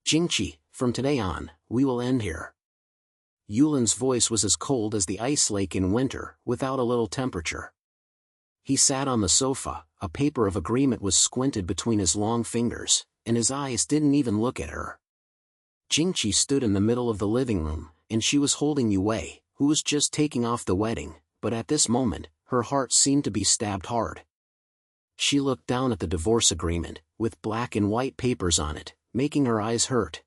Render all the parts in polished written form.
Jingqi, from today on, we will end here. Yulin's voice was as cold as the ice lake in winter, without a little temperature. He sat on the sofa, a paper of agreement was squinted between his long fingers, and his eyes didn't even look at her. Jingqi stood in the middle of the living room, and she was holding Yue, who was just taking off the wedding, but at this moment, her heart seemed to be stabbed hard. She looked down at the divorce agreement, with black and white papers on it, making her eyes hurt.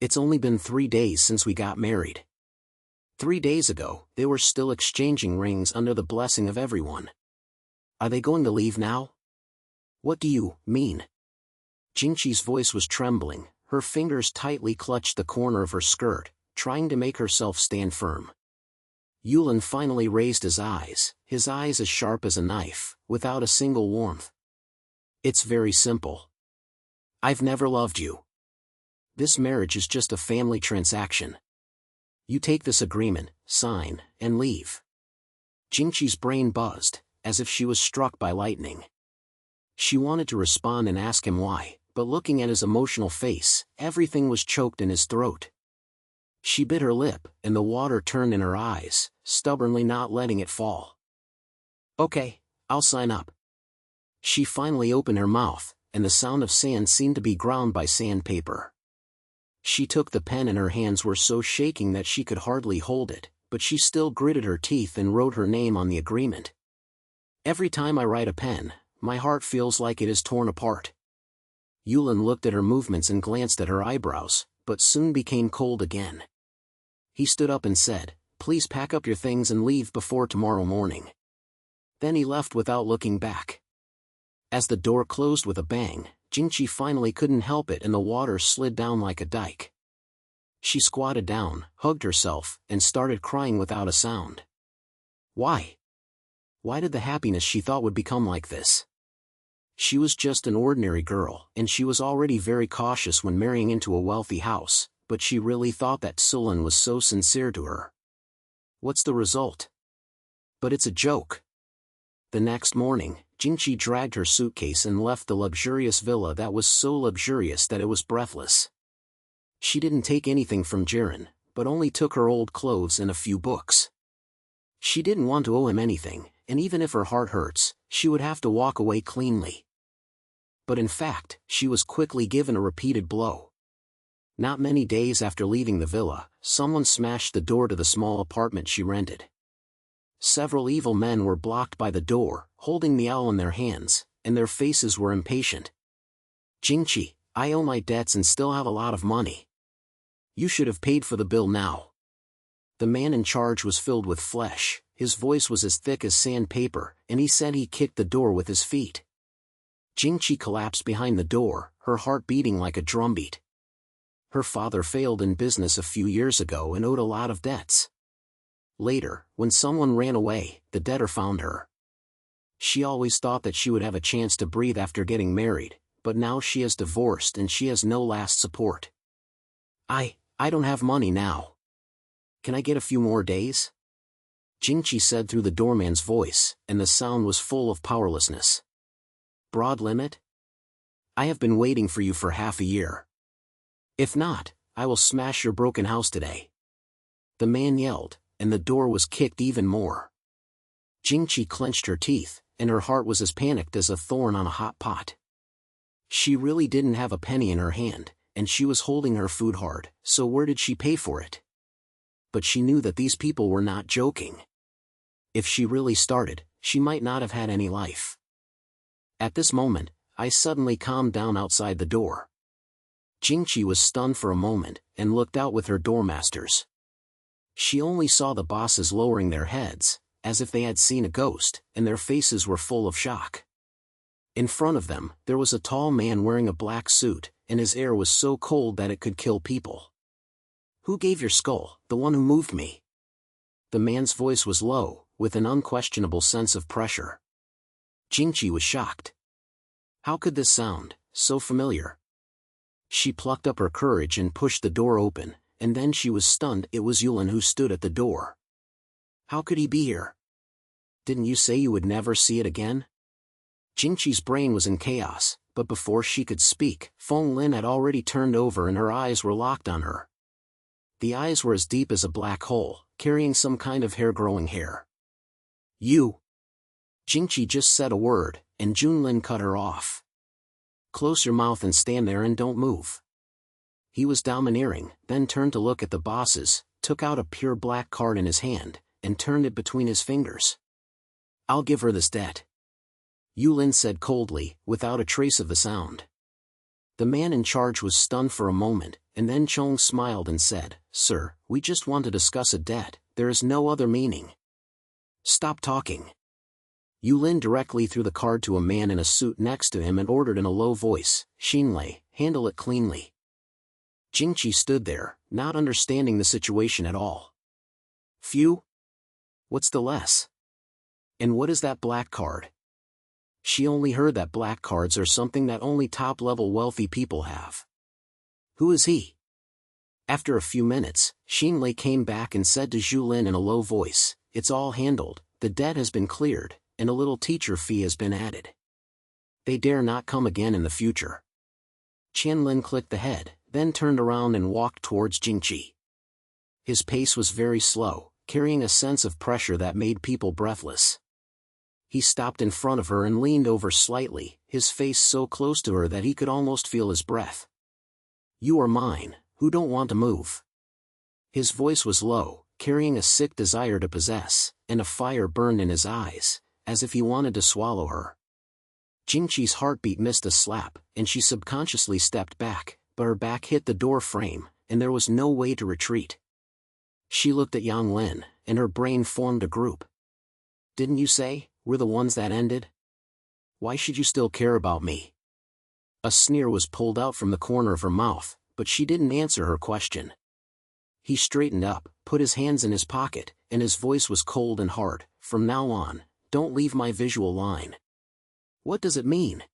It's only been 3 days since we got married. 3 days ago, they were still exchanging rings under the blessing of everyone. Are they going to leave now? What do you mean? Jingqi's voice was trembling, her fingers tightly clutched the corner of her skirt, trying to make herself stand firm. Yulin finally raised his eyes as sharp as a knife, without a single warmth. It's very simple. I've never loved you. This marriage is just a family transaction. You take this agreement, sign, and leave. Jingqi's brain buzzed, as if she was struck by lightning. She wanted to respond and ask him why, but looking at his emotional face, everything was choked in his throat. She bit her lip, and the water turned in her eyes, stubbornly not letting it fall. Okay, I'll sign up. She finally opened her mouth, and the sound of sand seemed to be ground by sandpaper. She took the pen and her hands were so shaking that she could hardly hold it, but she still gritted her teeth and wrote her name on the agreement. Every time I write a pen, my heart feels like it is torn apart. Yulin looked at her movements and glanced at her eyebrows, but soon became cold again. He stood up and said, "Please pack up your things and leave before tomorrow morning." Then he left without looking back. As the door closed with a bang, Jingqi finally couldn't help it and the water slid down like a dike. She squatted down, hugged herself, and started crying without a sound. Why? Why did the happiness she thought would become like this? She was just an ordinary girl, and she was already very cautious when marrying into a wealthy house, but she really thought that Sulin was so sincere to her. What's the result? But it's a joke. The next morning, Jingqi dragged her suitcase and left the luxurious villa that was so luxurious that it was breathless. She didn't take anything from Jiren, but only took her old clothes and a few books. She didn't want to owe him anything, and even if her heart hurts, she would have to walk away cleanly. But in fact, she was quickly given a repeated blow. Not many days after leaving the villa, someone smashed the door to the small apartment she rented. Several evil men were blocked by the door, holding the owl in their hands, and their faces were impatient. "Jingqi, I owe my debts and still have a lot of money. You should have paid for the bill now." The man in charge was filled with flesh, his voice was as thick as sandpaper, and he said he kicked the door with his feet. Jingqi collapsed behind the door, her heart beating like a drumbeat. Her father failed in business a few years ago and owed a lot of debts. Later, when someone ran away, the debtor found her. She always thought that she would have a chance to breathe after getting married, but now she is divorced and she has no last support. I don't have money now. Can I get a few more days?" Jingqi said through the doorman's voice, and the sound was full of powerlessness. "Broad limit? I have been waiting for you for half a year. If not, I will smash your broken house today." The man yelled, and the door was kicked even more. Jingqi clenched her teeth, and her heart was as panicked as a thorn on a hot pot. She really didn't have a penny in her hand, and she was holding her food hard, so where did she pay for it? But she knew that these people were not joking. If she really started, she might not have had any life. At this moment, I suddenly calmed down outside the door. Jingqi was stunned for a moment, and looked out with her dormasters. She only saw the bosses lowering their heads, as if they had seen a ghost, and their faces were full of shock. In front of them, there was a tall man wearing a black suit, and his air was so cold that it could kill people. "Who gave your skull? The one who moved me?" The man's voice was low, with an unquestionable sense of pressure. Jingqi was shocked. How could this sound so familiar? She plucked up her courage and pushed the door open, and then she was stunned. It was Yulin who stood at the door. How could he be here? Didn't you say you would never see it again? Jingqi's brain was in chaos, but before she could speak, Feng Lin had already turned over and her eyes were locked on her. The eyes were as deep as a black hole, carrying some kind of hair-growing hair. You! Jingqi just said a word, and Junlin cut her off. Close your mouth and stand there and don't move. He was domineering, then turned to look at the bosses, took out a pure black card in his hand, and turned it between his fingers. I'll give her this debt. Yulin said coldly, without a trace of the sound. The man in charge was stunned for a moment, and then Chong smiled and said, Sir, we just want to discuss a debt, there is no other meaning. Stop talking. Yulin directly threw the card to a man in a suit next to him and ordered in a low voice, Xinlei, handle it cleanly. Jingqi stood there, not understanding the situation at all. Phew? What's the less? And what is that black card? She only heard that black cards are something that only top-level wealthy people have. Who is he? After a few minutes, Xinlei came back and said to Zhulin in a low voice, It's all handled, the debt has been cleared, and a little teacher fee has been added. They dare not come again in the future. Qianlin clicked the head, then turned around and walked towards Jingqi. His pace was very slow, carrying a sense of pressure that made people breathless. He stopped in front of her and leaned over slightly, his face so close to her that he could almost feel his breath. You are mine, who don't want to move. His voice was low, carrying a sick desire to possess, and a fire burned in his eyes, as if he wanted to swallow her. Jingqi's heartbeat missed a slap, and she subconsciously stepped back, but her back hit the door frame, and there was no way to retreat. She looked at Yanlin, and her brain formed a group. Didn't you say, we're the ones that ended? Why should you still care about me? A sneer was pulled out from the corner of her mouth, but she didn't answer her question. He straightened up, put his hands in his pocket, and his voice was cold and hard. From now on, don't leave my visual line. What does it mean?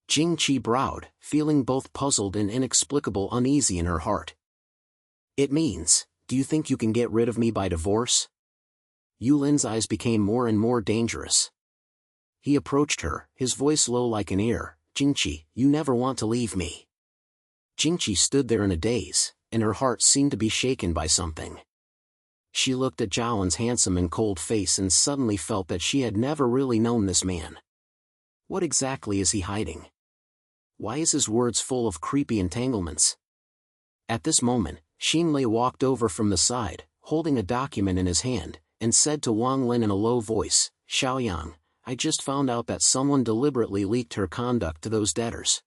Jingqi browed, feeling both puzzled and inexplicable uneasy in her heart. It means, do you think you can get rid of me by divorce? Yulin's eyes became more and more dangerous. He approached her, his voice low like an ear. Jingqi, you never want to leave me. Jingqi stood there in a daze, and her heart seemed to be shaken by something. She looked at Zhaolin's handsome and cold face and suddenly felt that she had never really known this man. What exactly is he hiding? Why is his words full of creepy entanglements? At this moment, Xinlei walked over from the side, holding a document in his hand, and said to Wang Lin in a low voice, Xiaoyang, I just found out that someone deliberately leaked her conduct to those debtors.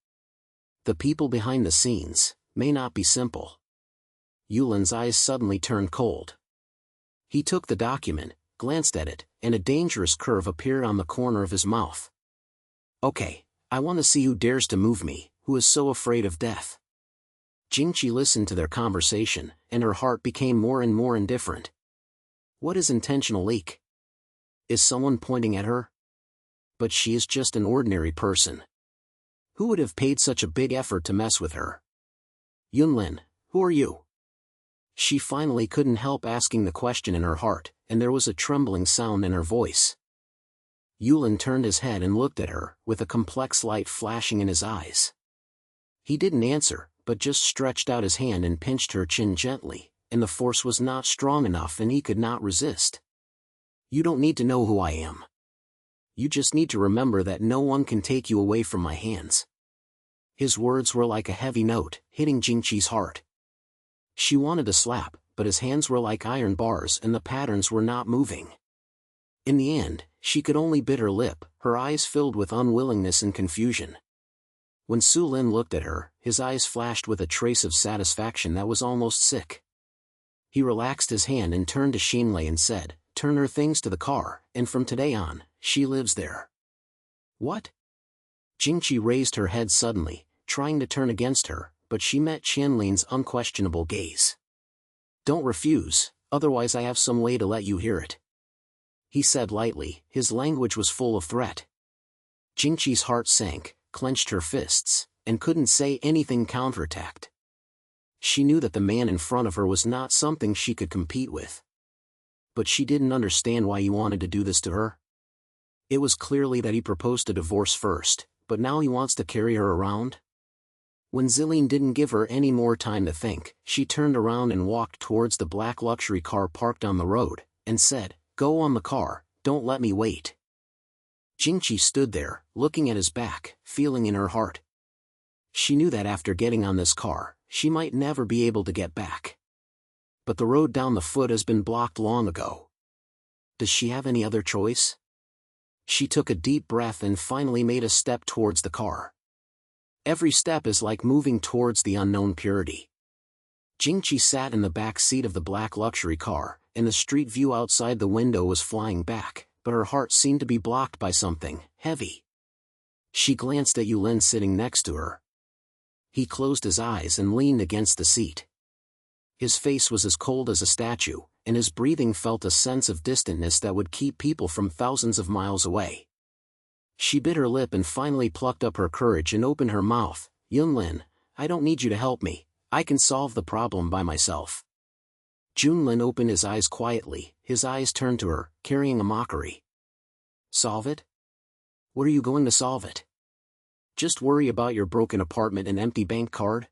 The people behind the scenes may not be simple. Yulin's eyes suddenly turned cold. He took the document, glanced at it, and a dangerous curve appeared on the corner of his mouth. Okay, I want to see who dares to move me, who is so afraid of death. Jingqi listened to their conversation, and her heart became more and more indifferent. What is intentional leak? Is someone pointing at her? But she is just an ordinary person. Who would have paid such a big effort to mess with her? Yunlin, who are you? She finally couldn't help asking the question in her heart, and there was a trembling sound in her voice. Yulin turned his head and looked at her, with a complex light flashing in his eyes. He didn't answer, but just stretched out his hand and pinched her chin gently, and the force was not strong enough and he could not resist. You don't need to know who I am. You just need to remember that no one can take you away from my hands. His words were like a heavy note, hitting Jingqi's heart. She wanted to slap, but his hands were like iron bars and the patterns were not moving. In the end, she could only bit her lip, her eyes filled with unwillingness and confusion. When Su Lin looked at her, his eyes flashed with a trace of satisfaction that was almost sick. He relaxed his hand and turned to Xinlei and said, Turn her things to the car, and from today on, she lives there. What? Jingqi raised her head suddenly, trying to turn against her, but she met Qianlin's unquestionable gaze. Don't refuse, otherwise I have some way to let you hear it. He said lightly, his language was full of threat. Jingqi's heart sank, clenched her fists, and couldn't say anything counterattacked. She knew that the man in front of her was not something she could compete with. But she didn't understand why he wanted to do this to her. It was clearly that he proposed a divorce first, but now he wants to carry her around? When Zillion didn't give her any more time to think, she turned around and walked towards the black luxury car parked on the road, and said, "Go on the car, don't let me wait." Jingqi stood there, looking at his back, feeling in her heart. She knew that after getting on this car, she might never be able to get back. But the road down the foot has been blocked long ago. Does she have any other choice? She took a deep breath and finally made a step towards the car. Every step is like moving towards the unknown purity. Jingqi sat in the back seat of the black luxury car, and the street view outside the window was flying back, but her heart seemed to be blocked by something heavy. She glanced at Yanlin sitting next to her. He closed his eyes and leaned against the seat. His face was as cold as a statue, and his breathing felt a sense of distantness that would keep people from thousands of miles away. She bit her lip and finally plucked up her courage and opened her mouth. "Yanlin, I don't need you to help me, I can solve the problem by myself." Yanlin opened his eyes quietly, his eyes turned to her, carrying a mockery. "Solve it? What are you going to solve it? Just worry about your broken apartment and empty bank card?"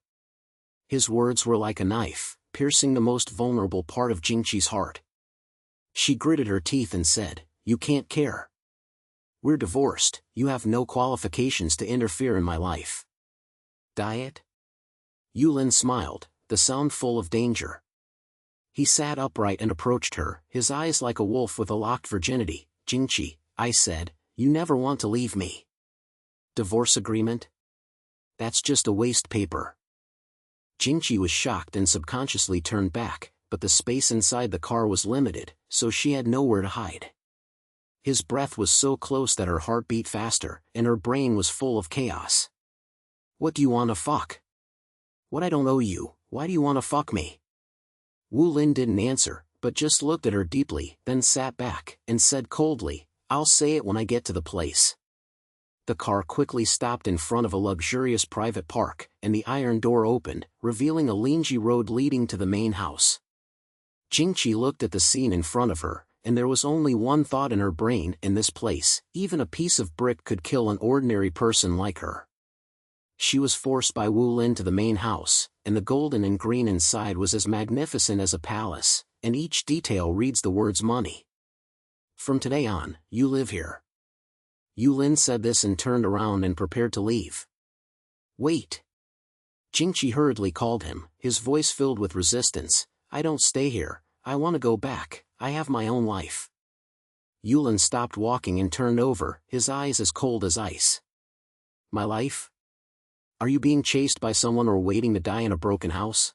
His words were like a knife, piercing the most vulnerable part of Jingqi's heart. She gritted her teeth and said, "You can't care. We're divorced, you have no qualifications to interfere in my life." "Diet?" Yanlin smiled, the sound full of danger. He sat upright and approached her, his eyes like a wolf with a locked virginity. "Jingqi," I said, "you never want to leave me. Divorce agreement? That's just a waste paper." Jingqi was shocked and subconsciously turned back, but the space inside the car was limited, so she had nowhere to hide. His breath was so close that her heart beat faster, and her brain was full of chaos. "What do you want to fuck? What I don't owe you, why do you want to fuck me?" Yanlin didn't answer, but just looked at her deeply, then sat back, and said coldly, "I'll say it when I get to the place." The car quickly stopped in front of a luxurious private park, and the iron door opened, revealing a dingy road leading to the main house. Jingqi looked at the scene in front of her, and there was only one thought in her brain: in this place, even a piece of brick could kill an ordinary person like her. She was forced by Yanlin to the main house, and the golden and green inside was as magnificent as a palace, and each detail reads the words money. "From today on, you live here." Yanlin said this and turned around and prepared to leave. "Wait." Jingqi hurriedly called him, his voice filled with resistance. "I don't stay here, I want to go back, I have my own life." Yanlin stopped walking and turned over, his eyes as cold as ice. "My life? Are you being chased by someone or waiting to die in a broken house?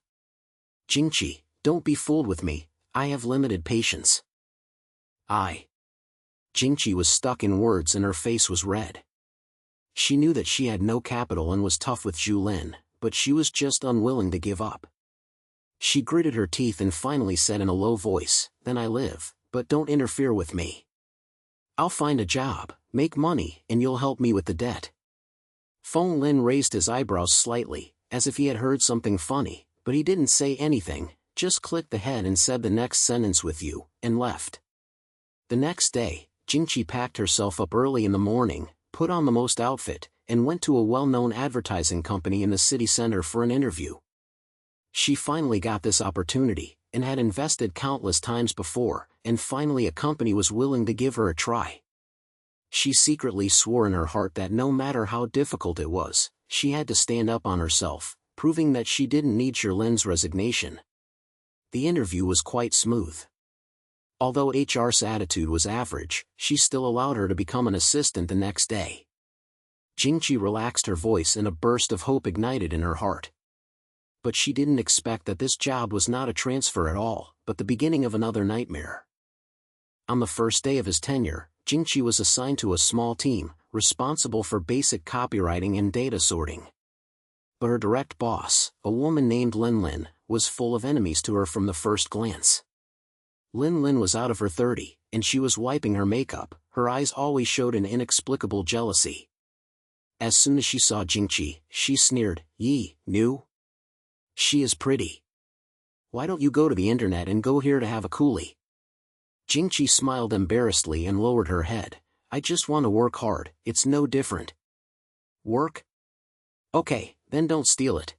Jingqi, don't be fooled with me, I have limited patience." Jingqi was stuck in words and her face was red. She knew that she had no capital and was tough with Yanlin, but she was just unwilling to give up. She gritted her teeth and finally said in a low voice, "Then I live, but don't interfere with me. I'll find a job, make money, and you'll help me with the debt." Yanlin raised his eyebrows slightly, as if he had heard something funny, but he didn't say anything, just clicked the head and said the next sentence with you, and left. The next day, Jingqi packed herself up early in the morning, put on the most outfit, and went to a well-known advertising company in the city center for an interview. She finally got this opportunity, and had invested countless times before, and finally a company was willing to give her a try. She secretly swore in her heart that no matter how difficult it was, she had to stand up on herself, proving that she didn't need Yanlin's resignation. The interview was quite smooth. Although HR's attitude was average, she still allowed her to become an assistant the next day. Jingqi relaxed her voice and a burst of hope ignited in her heart. But she didn't expect that this job was not a transfer at all, but the beginning of another nightmare. On the first day of his tenure, Jingqi was assigned to a small team, responsible for basic copywriting and data sorting. But her direct boss, a woman named Yanlin, was full of enemies to her from the first glance. Yanlin was out of her 30, and she was wiping her makeup, her eyes always showed an inexplicable jealousy. As soon as she saw Jingqi, she sneered, "Yi, new? She is pretty. Why don't you go to the internet and go here to have a coolie?" Jingqi smiled embarrassedly and lowered her head. "I just want to work hard, it's no different." Work? Okay, then don't steal it.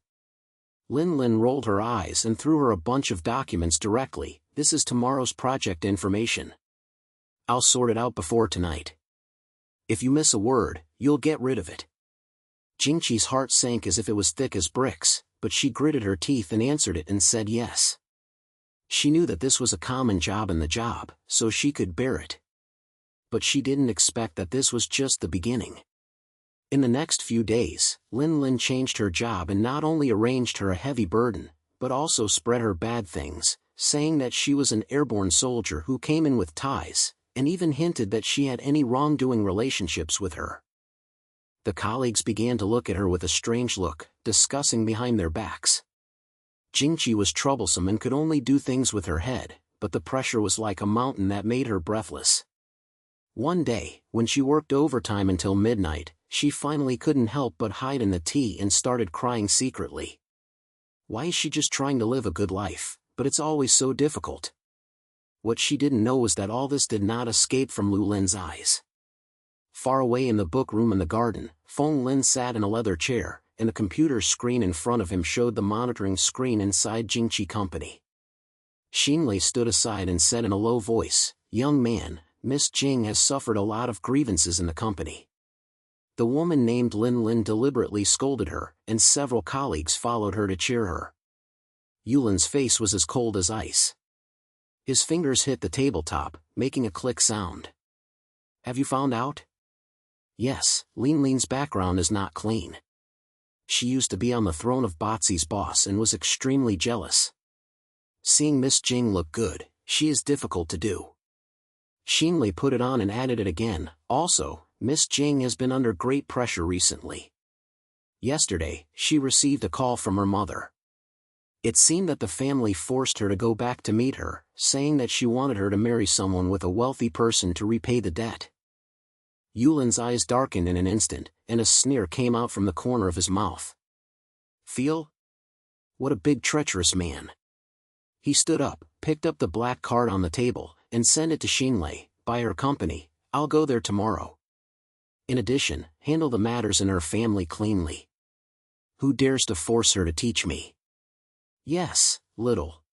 Yanlin rolled her eyes and threw her a bunch of documents directly. This is tomorrow's project information. I'll sort it out before tonight. If you miss a word, you'll get rid of it. Jingqi's heart sank as if it was thick as bricks, but she gritted her teeth and answered it and said yes. She knew that this was a common job in the job, so she could bear it. But she didn't expect that this was just the beginning. In the next few days, Yanlin changed her job and not only arranged her a heavy burden, but also spread her bad things, saying that she was an airborne soldier who came in with ties, and even hinted that she had any wrongdoing relationships with her. The colleagues began to look at her with a strange look, discussing behind their backs. Jingqi was troublesome and could only do things with her head, but the pressure was like a mountain that made her breathless. One day, when she worked overtime until midnight, she finally couldn't help but hide in the tea and started crying secretly. Why is she just trying to live a good life, but it's always so difficult? What she didn't know was that all this did not escape from Lu Lin's eyes. Far away in the book room in the garden, Feng Lin sat in a leather chair, and the computer screen in front of him showed the monitoring screen inside Jingqi Company. Xinlei stood aside and said in a low voice, "Young man, Miss Jing has suffered a lot of grievances in the company." The woman named Yanlin deliberately scolded her, and several colleagues followed her to cheer her. Yulin's face was as cold as ice. His fingers hit the tabletop, making a click sound. "Have you found out?" "Yes, Yanlin's background is not clean. She used to be on the throne of Botzi's boss and was extremely jealous. Seeing Miss Jing look good, she is difficult to do." Xinlei put it on and added it again, "Also, Miss Jing has been under great pressure recently. Yesterday, she received a call from her mother. It seemed that the family forced her to go back to meet her, saying that she wanted her to marry someone with a wealthy person to repay the debt." Yulin's eyes darkened in an instant, and a sneer came out from the corner of his mouth. "Feel? What a big treacherous man." He stood up, picked up the black card on the table, and sent it to Xinlei. "By her company, I'll go there tomorrow. In addition, handle the matters in her family cleanly. Who dares to force her to teach me?" "Yes, little."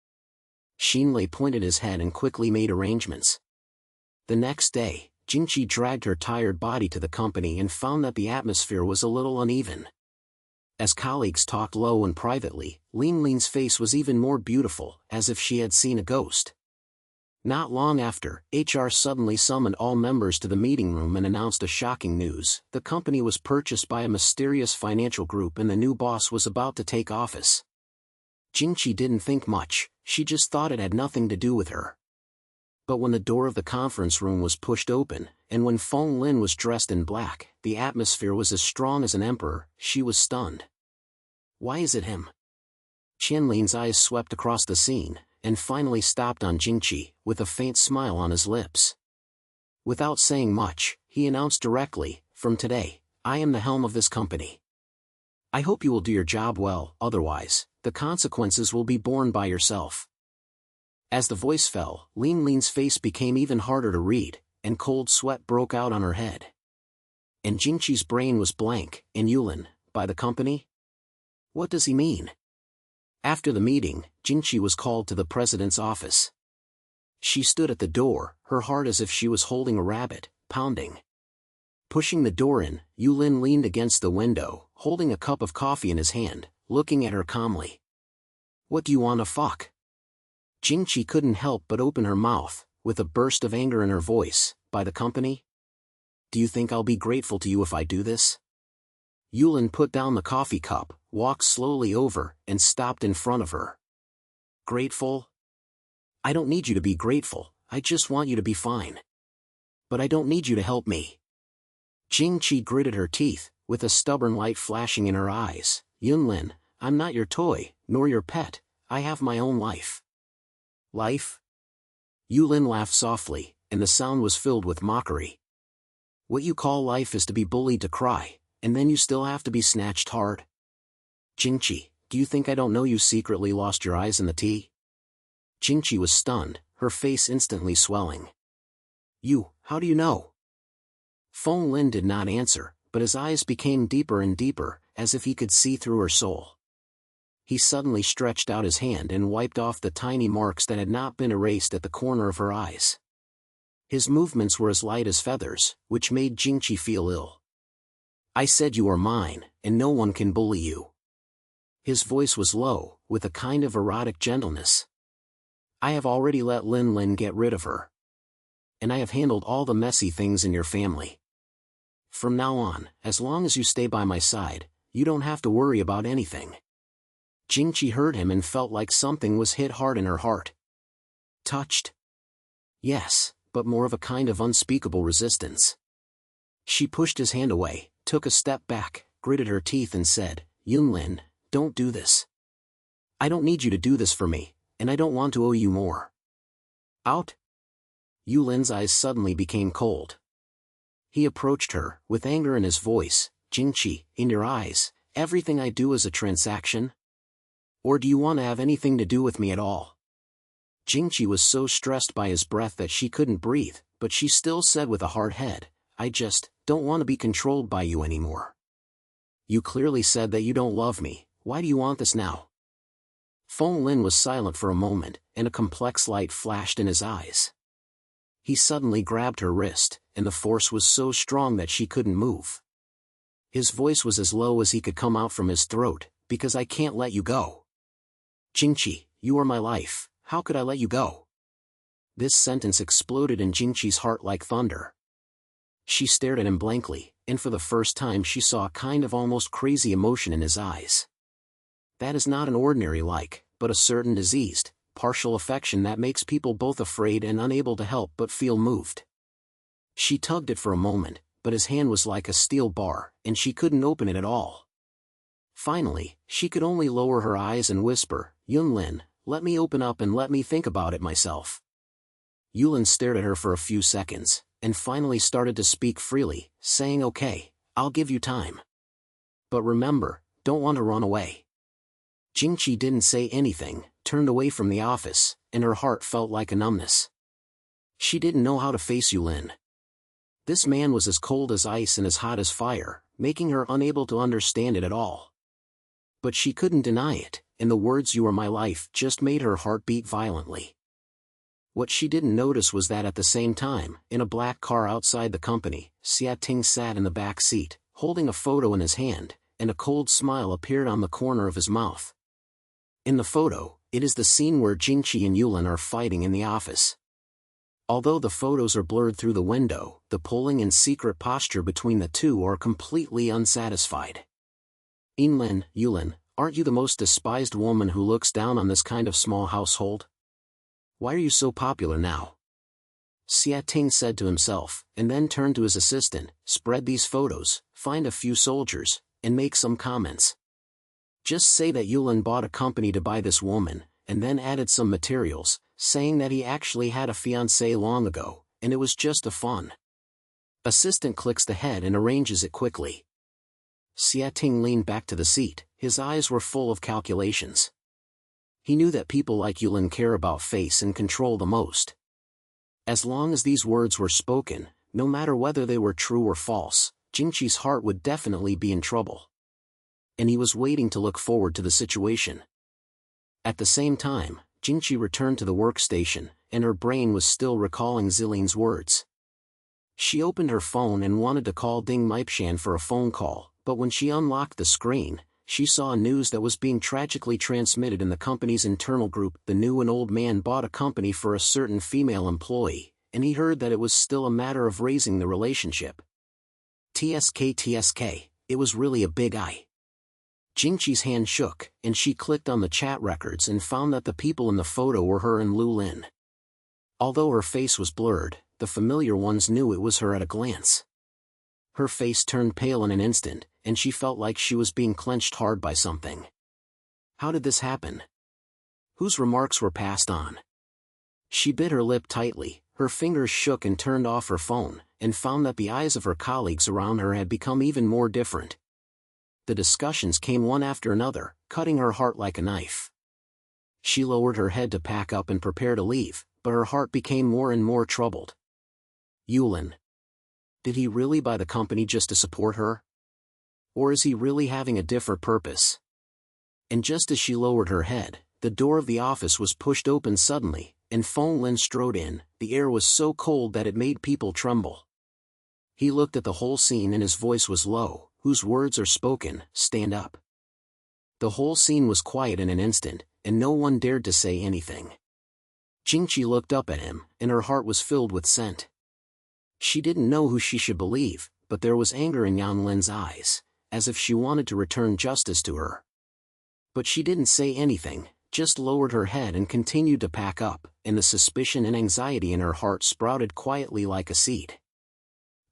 Xinlei pointed his head and quickly made arrangements. The next day, Jingqi dragged her tired body to the company and found that the atmosphere was a little uneven. As colleagues talked low and privately, Yanlin's face was even more beautiful, as if she had seen a ghost. Not long after, HR suddenly summoned all members to the meeting room and announced a shocking news: the company was purchased by a mysterious financial group and the new boss was about to take office. Jingqi didn't think much, she just thought it had nothing to do with her. But when the door of the conference room was pushed open, and when Feng Lin was dressed in black, the atmosphere was as strong as an emperor, she was stunned. "Why is it him?" Qianlin's eyes swept across the scene, and finally stopped on Jingqi, with a faint smile on his lips. Without saying much, he announced directly, "From today, I am the helm of this company. I hope you will do your job well, otherwise, the consequences will be borne by yourself." As the voice fell, Yanlin's face became even harder to read, and cold sweat broke out on her head. And Jingqi's brain was blank. "And Yanlin, by the company? What does he mean?" After the meeting, Jingqi was called to the president's office. She stood at the door, her heart as if she was holding a rabbit, pounding. Pushing the door in, Yanlin leaned against the window, holding a cup of coffee in his hand, looking at her calmly. "What do you want to fuck?" Jingqi couldn't help but open her mouth, with a burst of anger in her voice. "By the company? Do you think I'll be grateful to you if I do this?" Yanlin put down the coffee cup, walked slowly over, and stopped in front of her. "Grateful? I don't need you to be grateful, I just want you to be fine. But I don't need you to help me." Jingqi gritted her teeth, with a stubborn light flashing in her eyes. "Yanlin, I'm not your toy, nor your pet, I have my own life." "Life?" Yanlin laughed softly, and the sound was filled with mockery. "What you call life is to be bullied to cry, and then you still have to be snatched hard? Jingqi, do you think I don't know you secretly lost your eyes in the tea?" Jingqi was stunned, her face instantly swelling. How do you know?" Feng Lin did not answer, but his eyes became deeper and deeper, as if he could see through her soul. He suddenly stretched out his hand and wiped off the tiny marks that had not been erased at the corner of her eyes. His movements were as light as feathers, which made Jingqi feel ill. "I said you are mine, and no one can bully you." His voice was low, with a kind of erotic gentleness. "I have already let Yanlin get rid of her. And I have handled all the messy things in your family. From now on, as long as you stay by my side, you don't have to worry about anything." Jingqi heard him and felt like something was hit hard in her heart. Touched? Yes, but more of a kind of unspeakable resistance. She pushed his hand away, took a step back, gritted her teeth and said, "Yanlin, don't do this. I don't need you to do this for me, and I don't want to owe you more." "Out?" Yulin's eyes suddenly became cold. He approached her, with anger in his voice. "Jingqi, in your eyes, everything I do is a transaction? Or do you want to have anything to do with me at all?" Jingqi was so stressed by his breath that she couldn't breathe, but she still said with a hard head, "I just don't want to be controlled by you anymore. You clearly said that you don't love me, why do you want this now?" Yanlin was silent for a moment, and a complex light flashed in his eyes. He suddenly grabbed her wrist, and the force was so strong that she couldn't move. His voice was as low as he could come out from his throat, "Because I can't let you go. Jingqi, you are my life, how could I let you go?" This sentence exploded in Jingqi's heart like thunder. She stared at him blankly, and for the first time she saw a kind of almost crazy emotion in his eyes. That is not an ordinary like, but a certain diseased, partial affection that makes people both afraid and unable to help but feel moved. She tugged it for a moment, but his hand was like a steel bar, and she couldn't open it at all. Finally, she could only lower her eyes and whisper, "Yanlin, let me open up and let me think about it myself." Yulin stared at her for a few seconds, and finally started to speak freely, saying, "Okay, I'll give you time. But remember, don't want to run away." Jingqi didn't say anything, turned away from the office, and her heart felt like a numbness. She didn't know how to face Yanlin. This man was as cold as ice and as hot as fire, making her unable to understand it at all. But she couldn't deny it, and the words "you are my life" just made her heart beat violently. What she didn't notice was that at the same time, in a black car outside the company, Xiating sat in the back seat, holding a photo in his hand, and a cold smile appeared on the corner of his mouth. In the photo, it is the scene where Jingqi and Yanlin are fighting in the office. Although the photos are blurred through the window, the pulling and secret posture between the two are completely unsatisfied. Yanlin, aren't you the most despised woman who looks down on this kind of small household? Why are you so popular now?" Xiating said to himself, and then turned to his assistant, "Spread these photos, find a few soldiers, and make some comments. Just say that Yanlin bought a company to buy this woman, and then added some materials, saying that he actually had a fiancée long ago, and it was just a fun." Assistant clicks the head and arranges it quickly. Xiating leaned back to the seat, his eyes were full of calculations. He knew that people like Yanlin care about face and control the most. As long as these words were spoken, no matter whether they were true or false, Jingqi's heart would definitely be in trouble. And he was waiting to look forward to the situation. At the same time, Jingqi returned to the workstation, and her brain was still recalling Zilin's words. She opened her phone and wanted to call Ding Meipshan for a phone call, but when she unlocked the screen, she saw news that was being tragically transmitted in the company's internal group. The new and old man bought a company for a certain female employee, and he heard that it was still a matter of raising the relationship. TSK, it was really a big eye. Jingqi's hand shook, and she clicked on the chat records and found that the people in the photo were her and Lu Lin. Although her face was blurred, the familiar ones knew it was her at a glance. Her face turned pale in an instant, and she felt like she was being clenched hard by something. How did this happen? Whose remarks were passed on? She bit her lip tightly, her fingers shook and turned off her phone, and found that the eyes of her colleagues around her had become even more different. The discussions came one after another, cutting her heart like a knife. She lowered her head to pack up and prepare to leave, but her heart became more and more troubled. Yanlin. Did he really buy the company just to support her? Or is he really having a different purpose? And just as she lowered her head, the door of the office was pushed open suddenly, and Yanlin strode in. The air was so cold that it made people tremble. He looked at the whole scene and his voice was low. Whose words are spoken, stand up. The whole scene was quiet in an instant, and no one dared to say anything. Jingqi looked up at him, and her heart was filled with scent. She didn't know who she should believe, but there was anger in Yanlin's eyes, as if she wanted to return justice to her. But she didn't say anything, just lowered her head and continued to pack up, and the suspicion and anxiety in her heart sprouted quietly like a seed.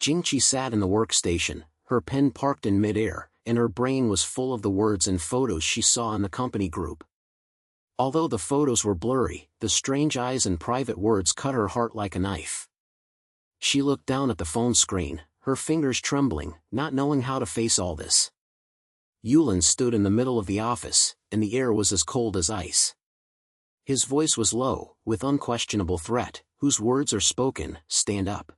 Jingqi sat in the workstation, her pen parked in midair, and her brain was full of the words and photos she saw in the company group. Although the photos were blurry, the strange eyes and private words cut her heart like a knife. She looked down at the phone screen, her fingers trembling, not knowing how to face all this. Yanlin stood in the middle of the office, and the air was as cold as ice. His voice was low, with unquestionable threat. Whose words are spoken, stand up.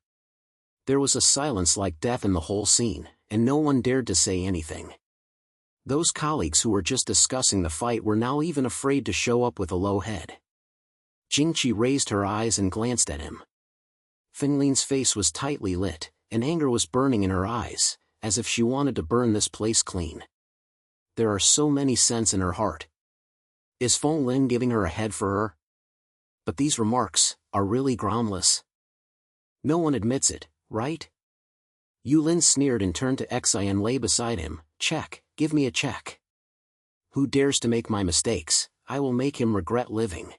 There was a silence like death in the whole scene, and no one dared to say anything. Those colleagues who were just discussing the fight were now even afraid to show up with a low head. Jingqi raised her eyes and glanced at him. Yanlin's face was tightly lit, and anger was burning in her eyes, as if she wanted to burn this place clean. There are so many scents in her heart. Is Yanlin giving her a head for her? But these remarks are really groundless. No one admits it, right? Yanlin sneered and turned to Yanlin beside him. Check, give me a check. Who dares to make my mistakes, I will make him regret living.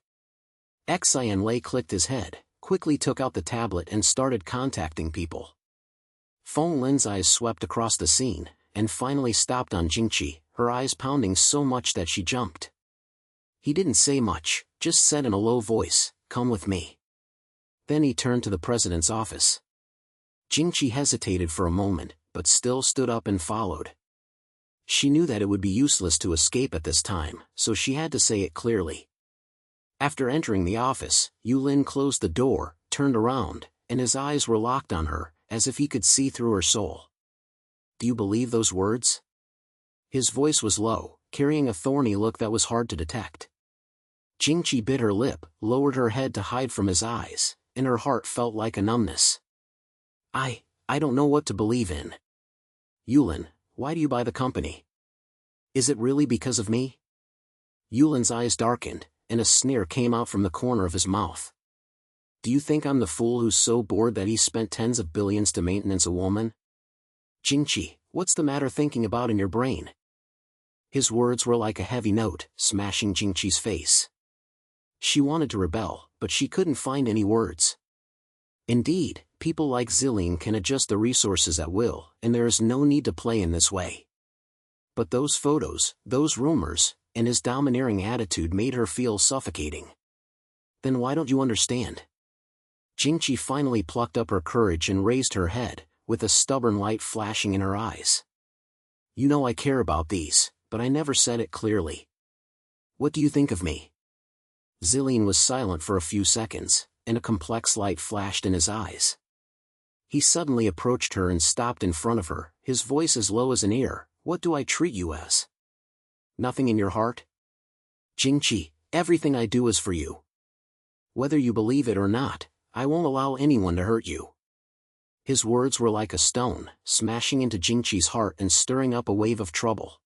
Yanlin clicked his head, quickly took out the tablet and started contacting people. Yanlin's eyes swept across the scene, and finally stopped on Jingqi, her eyes pounding so much that she jumped. He didn't say much, just said in a low voice, "Come with me." Then he turned to the president's office. Jingqi hesitated for a moment, but still stood up and followed. She knew that it would be useless to escape at this time, so she had to say it clearly. After entering the office, Yanlin closed the door, turned around, and his eyes were locked on her, as if he could see through her soul. Do you believe those words? His voice was low, carrying a thorny look that was hard to detect. Jingqi bit her lip, lowered her head to hide from his eyes, and her heart felt like a numbness. I don't know what to believe in. Yanlin, why do you buy the company? Is it really because of me? Yanlin's eyes darkened, and a sneer came out from the corner of his mouth. Do you think I'm the fool who's so bored that he spent tens of billions to maintenance a woman? Jingqi, what's the matter thinking about in your brain? His words were like a heavy note, smashing Jingqi's face. She wanted to rebel, but she couldn't find any words. Indeed, people like Yanlin can adjust the resources at will, and there is no need to play in this way. But those photos, those rumors, and his domineering attitude made her feel suffocating. Then why don't you understand? Jingqi finally plucked up her courage and raised her head, with a stubborn light flashing in her eyes. You know I care about these, but I never said it clearly. What do you think of me? Yanlin was silent for a few seconds, and a complex light flashed in his eyes. He suddenly approached her and stopped in front of her, his voice as low as an ear. What do I treat you as? Nothing in your heart? Jingqi, everything I do is for you. Whether you believe it or not, I won't allow anyone to hurt you. His words were like a stone, smashing into Jingqi's heart and stirring up a wave of trouble.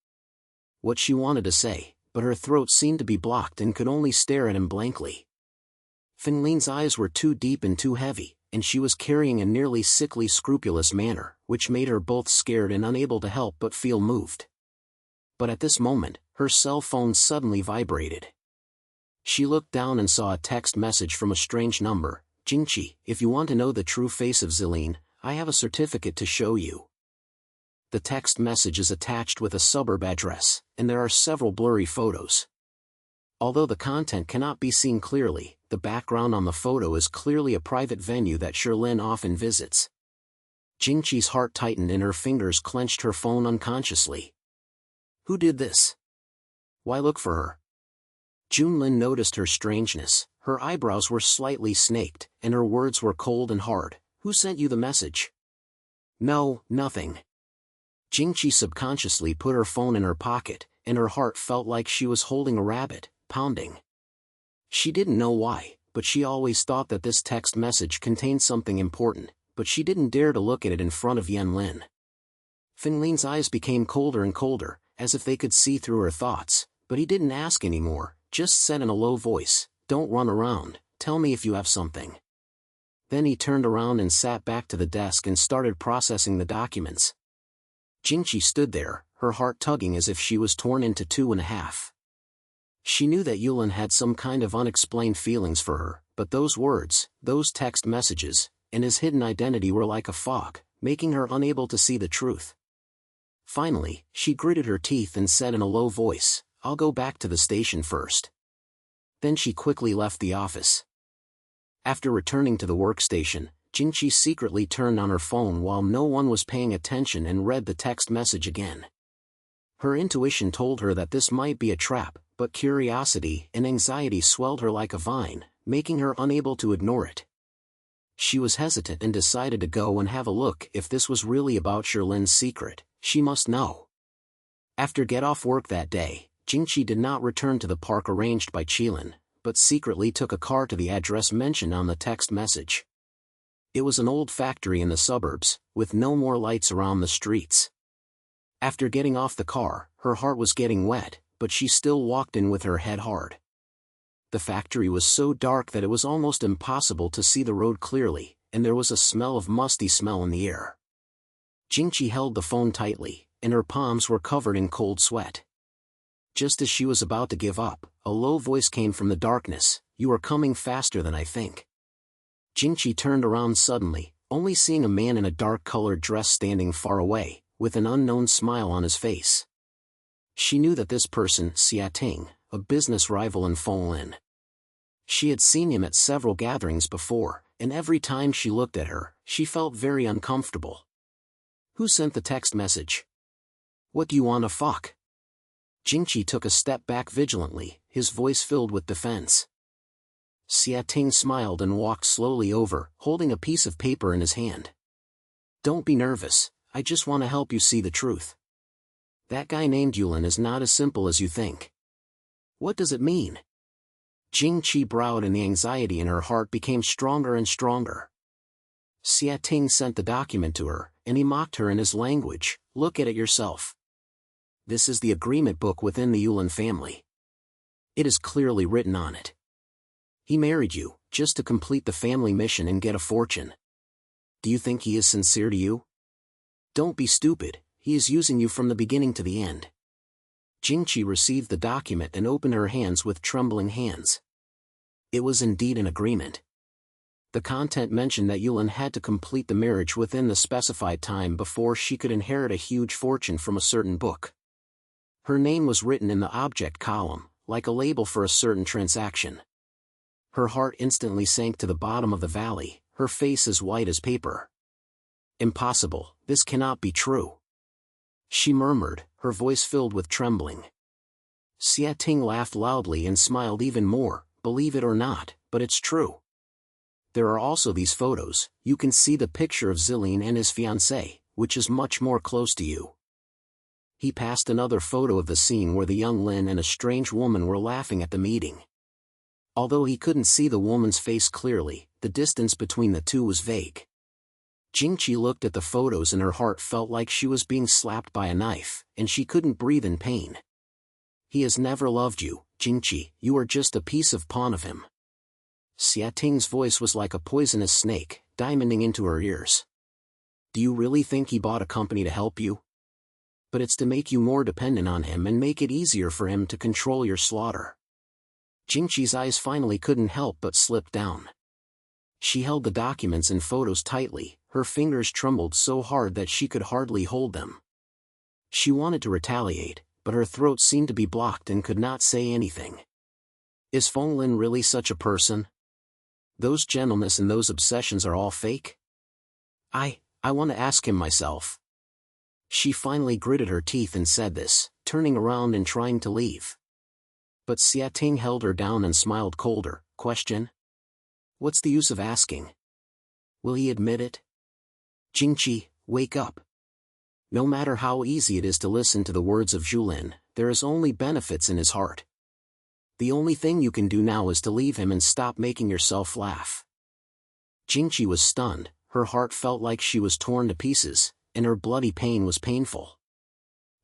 What she wanted to say, but her throat seemed to be blocked and could only stare at him blankly. Yanlin's eyes were too deep and too heavy, and she was carrying a nearly sickly scrupulous manner, which made her both scared and unable to help but feel moved. But at this moment, her cell phone suddenly vibrated. She looked down and saw a text message from a strange number. Jingqi, if you want to know the true face of Yanlin, I have a certificate to show you. The text message is attached with a suburb address, and there are several blurry photos. Although the content cannot be seen clearly, the background on the photo is clearly a private venue that Yanlin often visits. Jingqi's heart tightened and her fingers clenched her phone unconsciously. Who did this? Why look for her? Yanlin noticed her strangeness, her eyebrows were slightly snaked, and her words were cold and hard. Who sent you the message? No, nothing. Jingqi subconsciously put her phone in her pocket, and her heart felt like she was holding a rabbit, pounding. She didn't know why, but she always thought that this text message contained something important, but she didn't dare to look at it in front of Yanlin. Finlin's eyes became colder and colder, as if they could see through her thoughts, but he didn't ask anymore, just said in a low voice, "Don't run around, tell me if you have something." Then he turned around and sat back to the desk and started processing the documents. Jingqi stood there, her heart tugging as if she was torn into two and a half. She knew that Yulin had some kind of unexplained feelings for her, but those words, those text messages, and his hidden identity were like a fog, making her unable to see the truth. Finally, she gritted her teeth and said in a low voice, "I'll go back to the station first." Then she quickly left the office. After returning to the workstation, Jingqi secretly turned on her phone while no one was paying attention and read the text message again. Her intuition told her that this might be a trap, but curiosity and anxiety swelled her like a vine, making her unable to ignore it. She was hesitant and decided to go and have a look. If this was really about Sherlin's secret, she must know. After get-off work that day, Jingqi did not return to the park arranged by Qilin, but secretly took a car to the address mentioned on the text message. It was an old factory in the suburbs, with no more lights around the streets. After getting off the car, her heart was getting wet, but she still walked in with her head hard. The factory was so dark that it was almost impossible to see the road clearly, and there was a smell of musty smell in the air. Jingqi held the phone tightly, and her palms were covered in cold sweat. Just as she was about to give up, a low voice came from the darkness, "You are coming faster than I think." Jingqi turned around suddenly, only seeing a man in a dark-colored dress standing far away, with an unknown smile on his face. She knew that this person, Xiating, a business rival in Fenglin. She had seen him at several gatherings before, and every time she looked at her, she felt very uncomfortable. "Who sent the text message? What do you want to fuck?" Jingqi took a step back vigilantly, his voice filled with defense. Xiating smiled and walked slowly over, holding a piece of paper in his hand. "Don't be nervous, I just want to help you see the truth. That guy named Yulin is not as simple as you think." "What does it mean?" Jingqi bowed and the anxiety in her heart became stronger and stronger. Xiating sent the document to her, and he mocked her in his language, "Look at it yourself. This is the agreement book within the Yulin family. It is clearly written on it. He married you, just to complete the family mission and get a fortune. Do you think he is sincere to you? Don't be stupid, he is using you from the beginning to the end." Jingqi received the document and opened her hands with trembling hands. It was indeed an agreement. The content mentioned that Yulin had to complete the marriage within the specified time before she could inherit a huge fortune from a certain book. Her name was written in the object column, like a label for a certain transaction. Her heart instantly sank to the bottom of the valley, her face as white as paper. "Impossible, this cannot be true," she murmured, her voice filled with trembling. Xiating laughed loudly and smiled even more, "Believe it or not, but it's true. There are also these photos. You can see the picture of Zilin and his fiancée, which is much more close to you." He passed another photo of the scene where the young Lin and a strange woman were laughing at the meeting. Although he couldn't see the woman's face clearly, the distance between the two was vague. Jingqi looked at the photos and her heart felt like she was being slapped by a knife, and she couldn't breathe in pain. "He has never loved you, Jingqi, you are just a piece of pawn of him." Xiating's voice was like a poisonous snake, diamonding into her ears. "Do you really think he bought a company to help you? But it's to make you more dependent on him and make it easier for him to control your slaughter." Jingqi's eyes finally couldn't help but slip down. She held the documents and photos tightly, her fingers trembled so hard that she could hardly hold them. She wanted to retaliate, but her throat seemed to be blocked and could not say anything. Is Fenglin really such a person? Those gentleness and those obsessions are all fake? I want to ask him myself. She finally gritted her teeth and said this, turning around and trying to leave. But Xiating held her down and smiled colder. "Question? What's the use of asking? Will he admit it?" "Jingqi, wake up. No matter how easy it is to listen to the words of Yanlin, there is only benefits in his heart. The only thing you can do now is to leave him and stop making yourself laugh. Jingqi was stunned, her heart felt like she was torn to pieces, and her bloody pain was painful.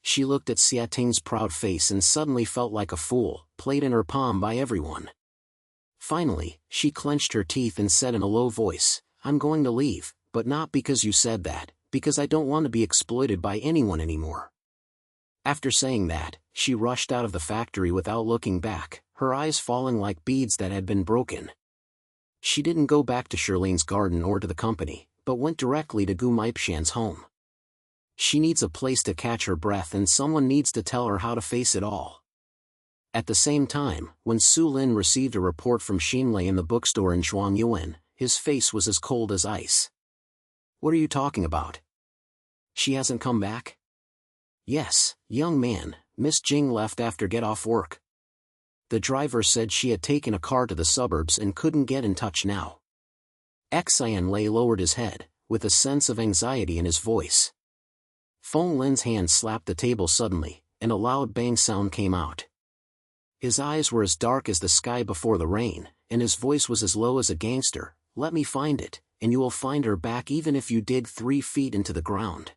She looked at Xiating's proud face and suddenly felt like a fool, played in her palm by everyone. Finally, she clenched her teeth and said in a low voice, "I'm going to leave, but not because you said that, because I don't want to be exploited by anyone anymore." After saying that, she rushed out of the factory without looking back, her eyes falling like beads that had been broken. She didn't go back to Shirlene's garden or to the company, but went directly to Gu Meipshan's home. She needs a place to catch her breath and someone needs to tell her how to face it all. At the same time, when Su Lin received a report from Xinlei in the bookstore in Zhuangyuan, his face was as cold as ice. "What are you talking about? She hasn't come back?" "Yes, young man, Miss Jing left after get off work. The driver said she had taken a car to the suburbs and couldn't get in touch now." Yanlin lowered his head, with a sense of anxiety in his voice. Feng Lin's hand slapped the table suddenly, and a loud bang sound came out. His eyes were as dark as the sky before the rain, and his voice was as low as a gangster. "Let me find it, and you will find her back even if you dig 3 feet into the ground.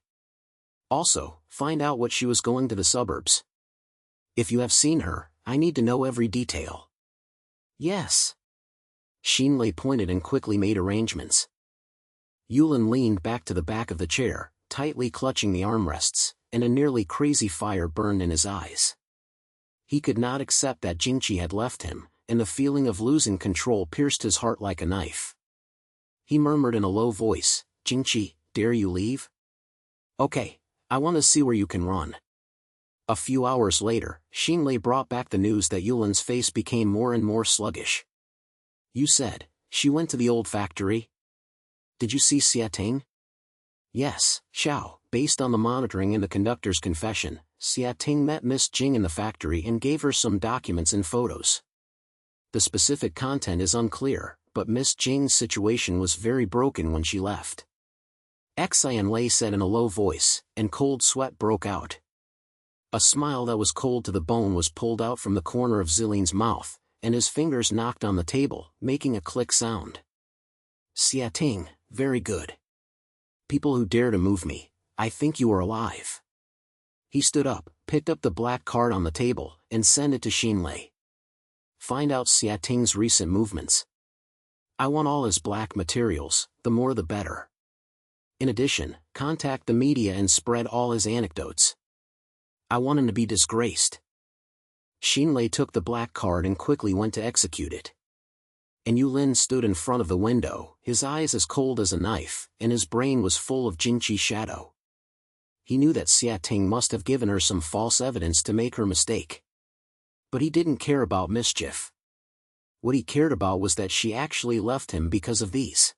Also, find out what she was going to the suburbs. If you have seen her, I need to know every detail." "Yes." Xinlei pointed and quickly made arrangements. Yanlin leaned back to the back of the chair, tightly clutching the armrests, and a nearly crazy fire burned in his eyes. He could not accept that Jingqi had left him, and the feeling of losing control pierced his heart like a knife. He murmured in a low voice, "Jingqi, dare you leave? Okay, I want to see where you can run." A few hours later, Xinlei brought back the news that Yanlin's face became more and more sluggish. "You said, she went to the old factory? Did you see Xiating?" "Yes, Xiao." Based on the monitoring and the conductor's confession, Xiating met Miss Jing in the factory and gave her some documents and photos. The specific content is unclear, but Miss Jing's situation was very broken when she left. Yanlin said in a low voice, and cold sweat broke out. A smile that was cold to the bone was pulled out from the corner of Zilin's mouth, and his fingers knocked on the table, making a click sound. "Xiating, very good. People who dare to move me, I think you are alive." He stood up, picked up the black card on the table, and sent it to Xinlei. "Find out Xiating's recent movements. I want all his black materials, the more the better. In addition, contact the media and spread all his anecdotes. I want him to be disgraced." Xinlei took the black card and quickly went to execute it. And Yanlin stood in front of the window, his eyes as cold as a knife, and his brain was full of Jingqi's shadow. He knew that Xiating must have given her some false evidence to make her mistake. But he didn't care about mischief. What he cared about was that she actually left him because of these.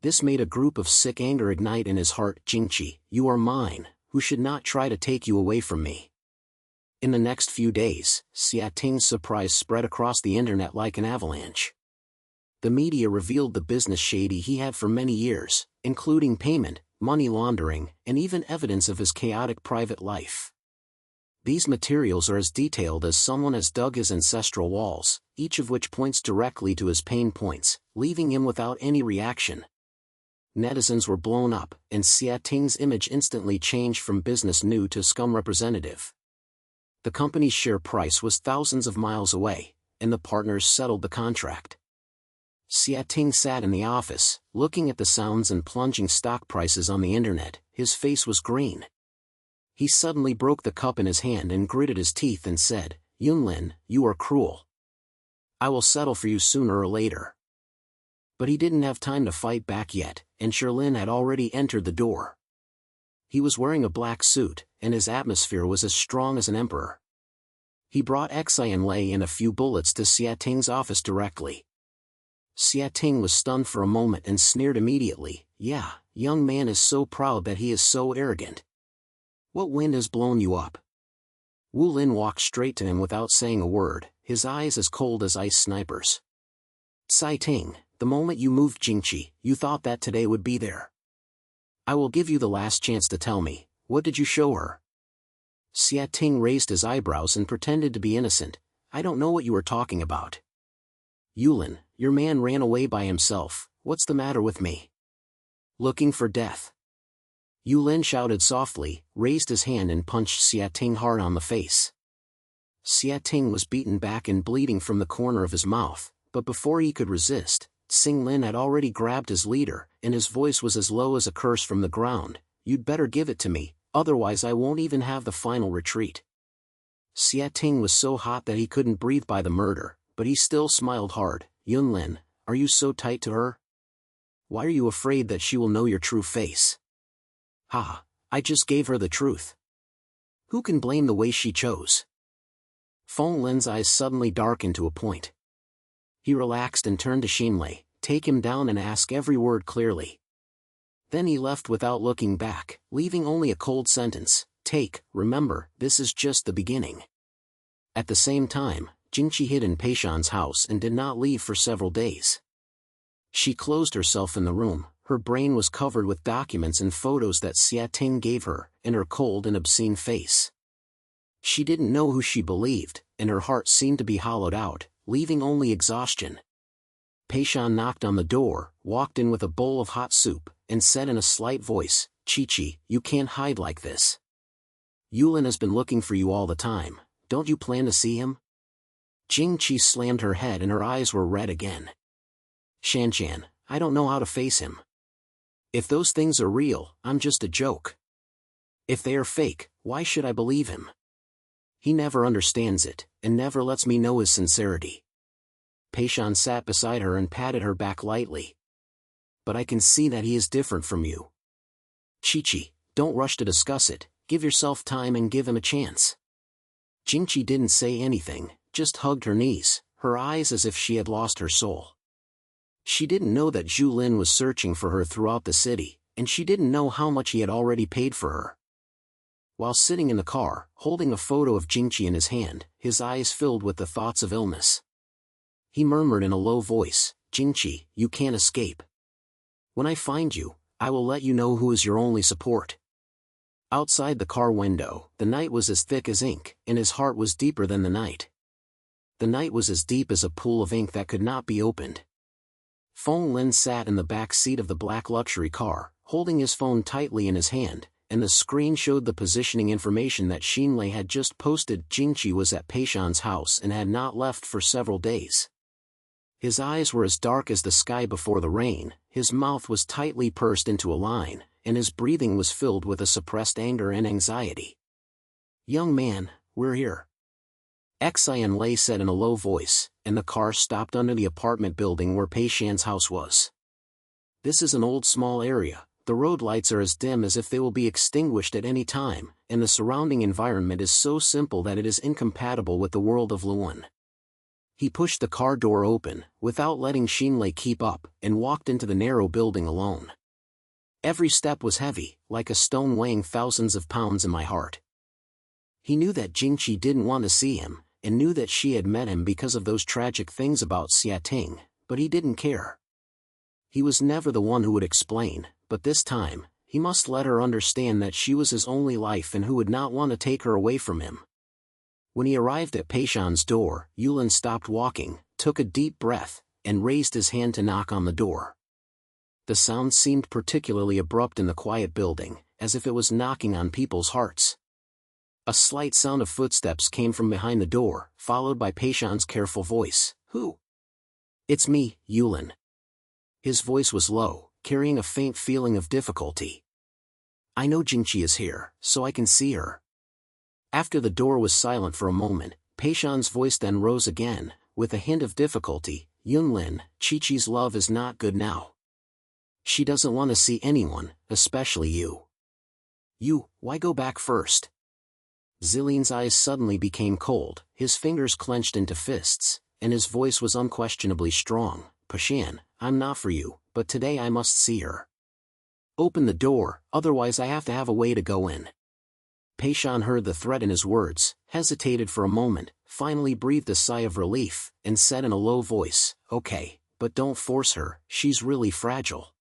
This made a group of sick anger ignite in his heart. "Jingqi, you are mine, who should not try to take you away from me." In the next few days, Xiating's surprise spread across the internet like an avalanche. The media revealed the business shady he had for many years, including payment, money laundering, and even evidence of his chaotic private life. These materials are as detailed as someone has dug his ancestral walls, each of which points directly to his pain points, leaving him without any reaction. Netizens were blown up, and Xiating's image instantly changed from business new to scum representative. The company's share price was thousands of miles away, and the partners settled the contract. Xiating sat in the office, looking at the sounds and plunging stock prices on the internet. His face was green. He suddenly broke the cup in his hand and gritted his teeth and said, "Yanlin, you are cruel. I will settle for you sooner or later." But he didn't have time to fight back yet, and Shirlin had already entered the door. He was wearing a black suit, and his atmosphere was as strong as an emperor. He brought Yanlin and a few bullets to Xiating's office directly. Xiating was stunned for a moment and sneered immediately, "Yeah, young man is so proud that he is so arrogant. What wind has blown you up?" Wu Lin walked straight to him without saying a word, his eyes as cold as ice snipers. "Xiating, the moment you moved Jingqi, you thought that today would be there. I will give you the last chance to tell me, what did you show her? Xia Ting raised his eyebrows and pretended to be innocent. I don't know what you are talking about. Yulin, your man ran away by himself, what's the matter with me? Looking for death. Yulin shouted softly, raised his hand and punched Xia Ting hard on the face. Xia Ting was beaten back and bleeding from the corner of his mouth, but before he could resist, Xinglin had already grabbed his leader, and his voice was as low as a curse from the ground. You'd better give it to me, otherwise I won't even have the final retreat. Xia Ting was so hot that he couldn't breathe by the murder, but he still smiled hard. Yunlin, are you so tight to her? Why are you afraid that she will know your true face? Ha, I just gave her the truth. Who can blame the way she chose? Feng Lin's eyes suddenly darkened to a point. He relaxed and turned to Xinlei, take him down and ask every word clearly. Then he left without looking back, leaving only a cold sentence, remember, this is just the beginning. At the same time, Jingqi hid in Pei Shan's house and did not leave for several days. She closed herself in the room, her brain was covered with documents and photos that Xia Ting gave her, and her cold and obscene face. She didn't know who she believed, and her heart seemed to be hollowed out, leaving only exhaustion. Pei Shan knocked on the door, walked in with a bowl of hot soup, and said in a slight voice, Chi-Chi, you can't hide like this. Yulin has been looking for you all the time, don't you plan to see him? Jingqi slammed her head and her eyes were red again. Shanshan, I don't know how to face him. If those things are real, I'm just a joke. If they are fake, why should I believe him? He never understands it, and never lets me know his sincerity. Pei Shan sat beside her and patted her back lightly. But I can see that he is different from you. Chi-Chi, don't rush to discuss it, give yourself time and give him a chance. Jingqi didn't say anything, just hugged her knees, her eyes as if she had lost her soul. She didn't know that Zhu Lin was searching for her throughout the city, and she didn't know how much he had already paid for her. While sitting in the car, holding a photo of Jingqi in his hand, his eyes filled with the thoughts of illness. He murmured in a low voice, Jingqi, you can't escape. When I find you, I will let you know who is your only support. Outside the car window, the night was as thick as ink, and his heart was deeper than the night. The night was as deep as a pool of ink that could not be opened. Feng Lin sat in the back seat of the black luxury car, holding his phone tightly in his hand, and the screen showed the positioning information that Xinlei had just posted. Jingqi was at Pei Shan's house and had not left for several days. His eyes were as dark as the sky before the rain, his mouth was tightly pursed into a line, and his breathing was filled with a suppressed anger and anxiety. Young man, we're here. Yanlin said in a low voice, and the car stopped under the apartment building where Pei Shan's house was. This is an old small area, the road lights are as dim as if they will be extinguished at any time, and the surrounding environment is so simple that it is incompatible with the world of Luan. He pushed the car door open, without letting Xinlei keep up, and walked into the narrow building alone. Every step was heavy, like a stone weighing thousands of pounds in my heart. He knew that Jingqi didn't want to see him, and knew that she had met him because of those tragic things about Xia Ting, but he didn't care. He was never the one who would explain, but this time, he must let her understand that she was his only life and who would not want to take her away from him. When he arrived at Pei Shan's door, Yulin stopped walking, took a deep breath, and raised his hand to knock on the door. The sound seemed particularly abrupt in the quiet building, as if it was knocking on people's hearts. A slight sound of footsteps came from behind the door, followed by Pei Shan's careful voice. Who? It's me, Yulin. His voice was low, carrying a faint feeling of difficulty. I know Jingqi is here, so I can see her. After the door was silent for a moment, Pei Shan's voice then rose again, with a hint of difficulty. Yunlin, Chi-Chi's love is not good now. She doesn't want to see anyone, especially you. You, why go back first? Zilin's eyes suddenly became cold, his fingers clenched into fists, and his voice was unquestionably strong. Pashan, I'm not for you, but today I must see her. Open the door, otherwise I have to have a way to go in. Pei Shan heard the threat in his words, hesitated for a moment, finally breathed a sigh of relief, and said in a low voice, Okay, but don't force her, she's really fragile.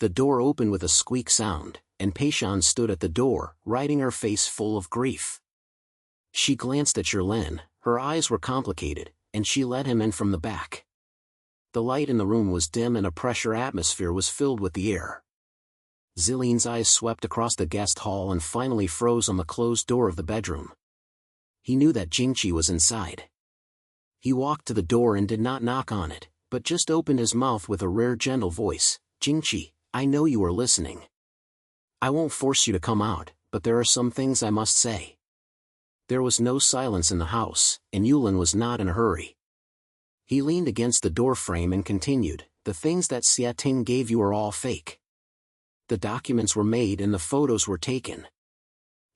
The door opened with a squeak sound, and Peishan stood at the door, riding her face full of grief. She glanced at Yanlin, her eyes were complicated, and she let him in from the back. The light in the room was dim and a pressure atmosphere was filled with the air. Zilin's eyes swept across the guest hall and finally froze on the closed door of the bedroom. He knew that Jingqi was inside. He walked to the door and did not knock on it, but just opened his mouth with a rare gentle voice. "Jingqi, I know you are listening. I won't force you to come out, but there are some things I must say." There was no silence in the house, and Yanlin was not in a hurry. He leaned against the doorframe and continued, "The things that Xiating gave you are all fake. The documents were made and the photos were taken.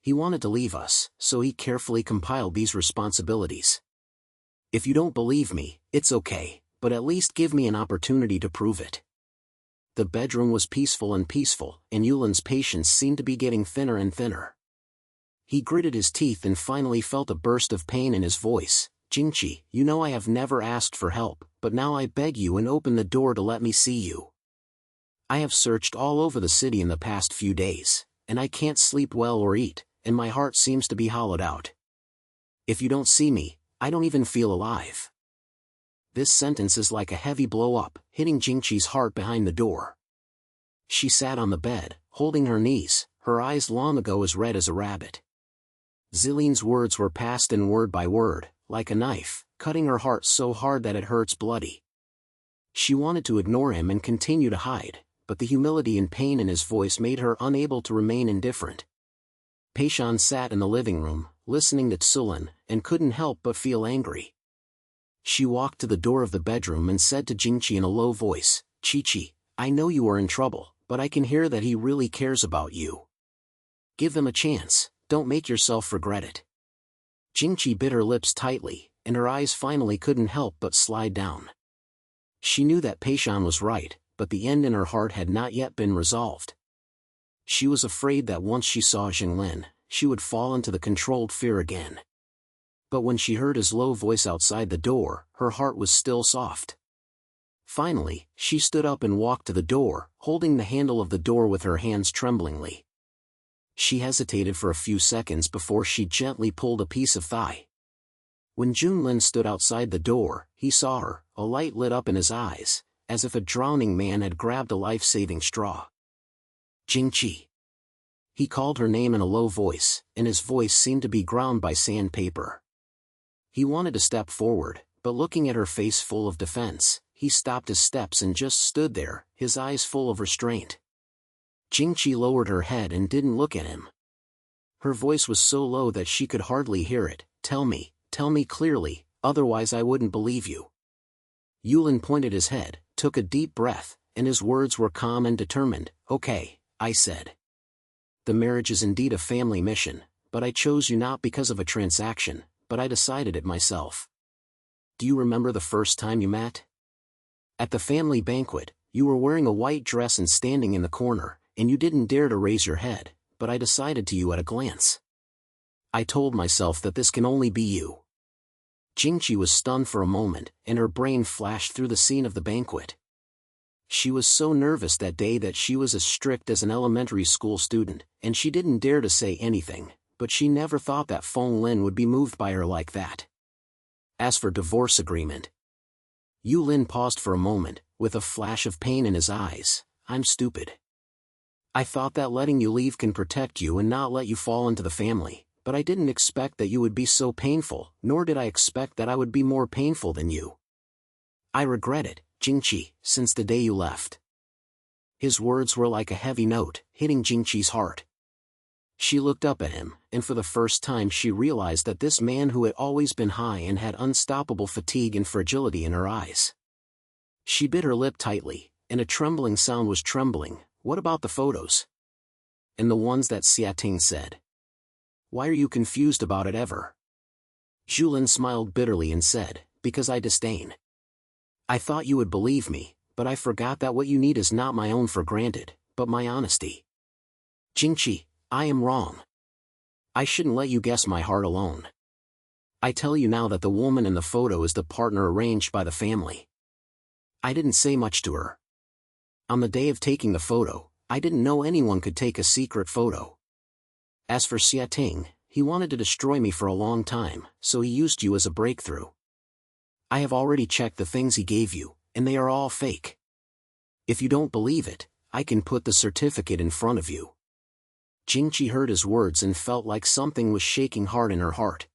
He wanted to leave us, so he carefully compiled these responsibilities. If you don't believe me, it's okay, but at least give me an opportunity to prove it." The bedroom was peaceful, and Yanlin's patience seemed to be getting thinner and thinner. He gritted his teeth and finally felt a burst of pain in his voice. "Jingqi, you know I have never asked for help, but now I beg you and open the door to let me see you. I have searched all over the city in the past few days, and I can't sleep well or eat, and my heart seems to be hollowed out. If you don't see me, I don't even feel alive." This sentence is like a heavy blow-up, hitting Jingqi's heart behind the door. She sat on the bed, holding her knees, her eyes long ago as red as a rabbit. Zilin's words were passed in word by word, like a knife, cutting her heart so hard that it hurts bloody. She wanted to ignore him and continue to hide, but the humility and pain in his voice made her unable to remain indifferent. Peishan sat in the living room, listening to Tsulin, and couldn't help but feel angry. She walked to the door of the bedroom and said to Jingqi in a low voice, "Chi-Chi, I know you are in trouble, but I can hear that he really cares about you. Give him a chance, don't make yourself regret it." Jingqi bit her lips tightly, and her eyes finally couldn't help but slide down. She knew that Peishan was right, but the end in her heart had not yet been resolved. She was afraid that once she saw Yanlin, she would fall into the controlled fear again. But when she heard his low voice outside the door, her heart was still soft. Finally, she stood up and walked to the door, holding the handle of the door with her hands tremblingly. She hesitated for a few seconds before she gently pulled a piece of thigh. When Yanlin stood outside the door, he saw her, a light lit up in his eyes, as if a drowning man had grabbed a life-saving straw. "Jingqi." He called her name in a low voice, and his voice seemed to be ground by sandpaper. He wanted to step forward, but looking at her face full of defense, he stopped his steps and just stood there, his eyes full of restraint. Jingqi lowered her head and didn't look at him. Her voice was so low that she could hardly hear it. Tell me clearly, otherwise I wouldn't believe you." Yanlin pointed his head, took a deep breath, and his words were calm and determined. "Okay," I said. "The marriage is indeed a family mission, but I chose you not because of a transaction, but I decided it myself. Do you remember the first time you met? At the family banquet, you were wearing a white dress and standing in the corner, and you didn't dare to raise your head, but I decided to you at a glance. I told myself that this can only be you." Jingqi was stunned for a moment, and her brain flashed through the scene of the banquet. She was so nervous that day that she was as strict as an elementary school student, and she didn't dare to say anything, but she never thought that Feng Lin would be moved by her like that. As for divorce agreement. Yanlin paused for a moment, with a flash of pain in his eyes. "I'm stupid. I thought that letting you leave can protect you and not let you fall into the family, but I didn't expect that you would be so painful, nor did I expect that I would be more painful than you. I regret it, Jingqi, since the day you left." His words were like a heavy note, hitting Jingqi's heart. She looked up at him, and for the first time she realized that this man who had always been high and had unstoppable fatigue and fragility in her eyes. She bit her lip tightly, and a trembling sound was trembling. "What about the photos? And the ones that Xiating said? Why are you confused about it ever?" Yanlin smiled bitterly and said, "Because I disdain. I thought you would believe me, but I forgot that what you need is not my own for granted, but my honesty. Jingqi, I am wrong. I shouldn't let you guess my heart alone. I tell you now that the woman in the photo is the partner arranged by the family. I didn't say much to her. On the day of taking the photo, I didn't know anyone could take a secret photo. As for Xiating, he wanted to destroy me for a long time, so he used you as a breakthrough. I have already checked the things he gave you, and they are all fake. If you don't believe it, I can put the certificate in front of you. Jingqi heard his words and felt like something was shaking hard in her heart.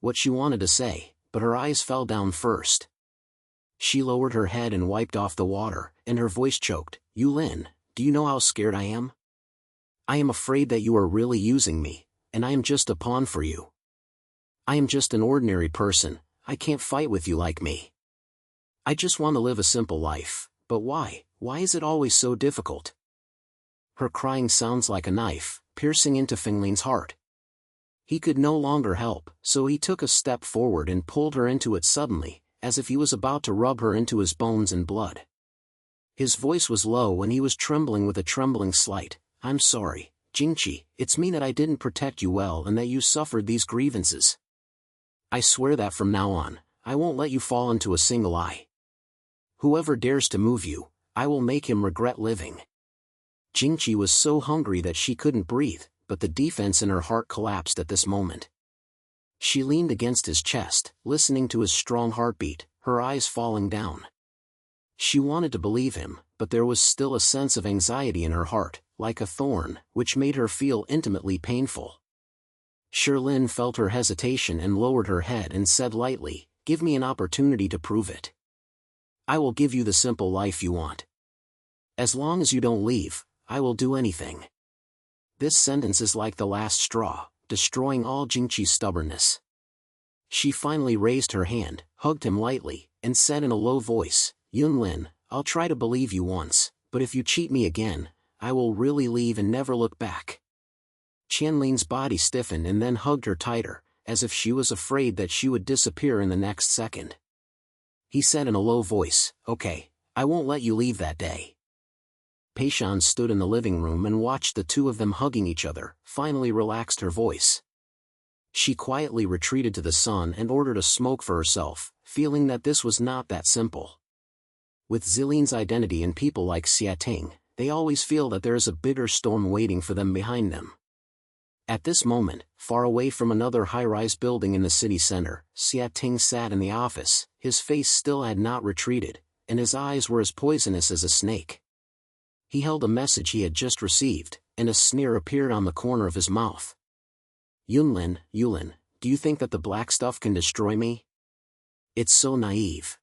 What she wanted to say, but her eyes fell down first. She lowered her head and wiped off the water, and her voice choked. Yanlin, do you know how scared I am? I am afraid that you are really using me, and I am just a pawn for you. I am just an ordinary person, I can't fight with you like me. I just want to live a simple life, but why is it always so difficult? Her crying sounds like a knife, piercing into Fenglin's heart. He could no longer help, so he took a step forward and pulled her into it suddenly, as if he was about to rub her into his bones and blood. His voice was low and he was trembling with a trembling slight. I'm sorry, Jingqi, it's me that I didn't protect you well and that you suffered these grievances. I swear that from now on, I won't let you fall into a single eye. Whoever dares to move you, I will make him regret living. Jingqi was so hungry that she couldn't breathe, but the defense in her heart collapsed at this moment. She leaned against his chest, listening to his strong heartbeat, her eyes falling down. She wanted to believe him, but there was still a sense of anxiety in her heart, like a thorn, which made her feel intimately painful. Yanlin felt her hesitation and lowered her head and said lightly, give me an opportunity to prove it. I will give you the simple life you want. As long as you don't leave, I will do anything. This sentence is like the last straw, destroying all Jingqi's stubbornness. She finally raised her hand, hugged him lightly, and said in a low voice, Yanlin, I'll try to believe you once, but if you cheat me again, I will really leave and never look back. Yanlin's body stiffened and then hugged her tighter, as if she was afraid that she would disappear in the next second. He said in a low voice, okay, I won't let you leave that day. Paishan stood in the living room and watched the two of them hugging each other, finally relaxed her voice. She quietly retreated to the sun and ordered a smoke for herself, feeling that this was not that simple. With Zilin's identity and people like Xiating, they always feel that there is a bigger storm waiting for them behind them. At this moment, far away from another high-rise building in the city center, Xiating sat in the office, his face still had not retreated, and his eyes were as poisonous as a snake. He held a message he had just received, and a sneer appeared on the corner of his mouth. Yanlin, do you think that the black stuff can destroy me? It's so naive.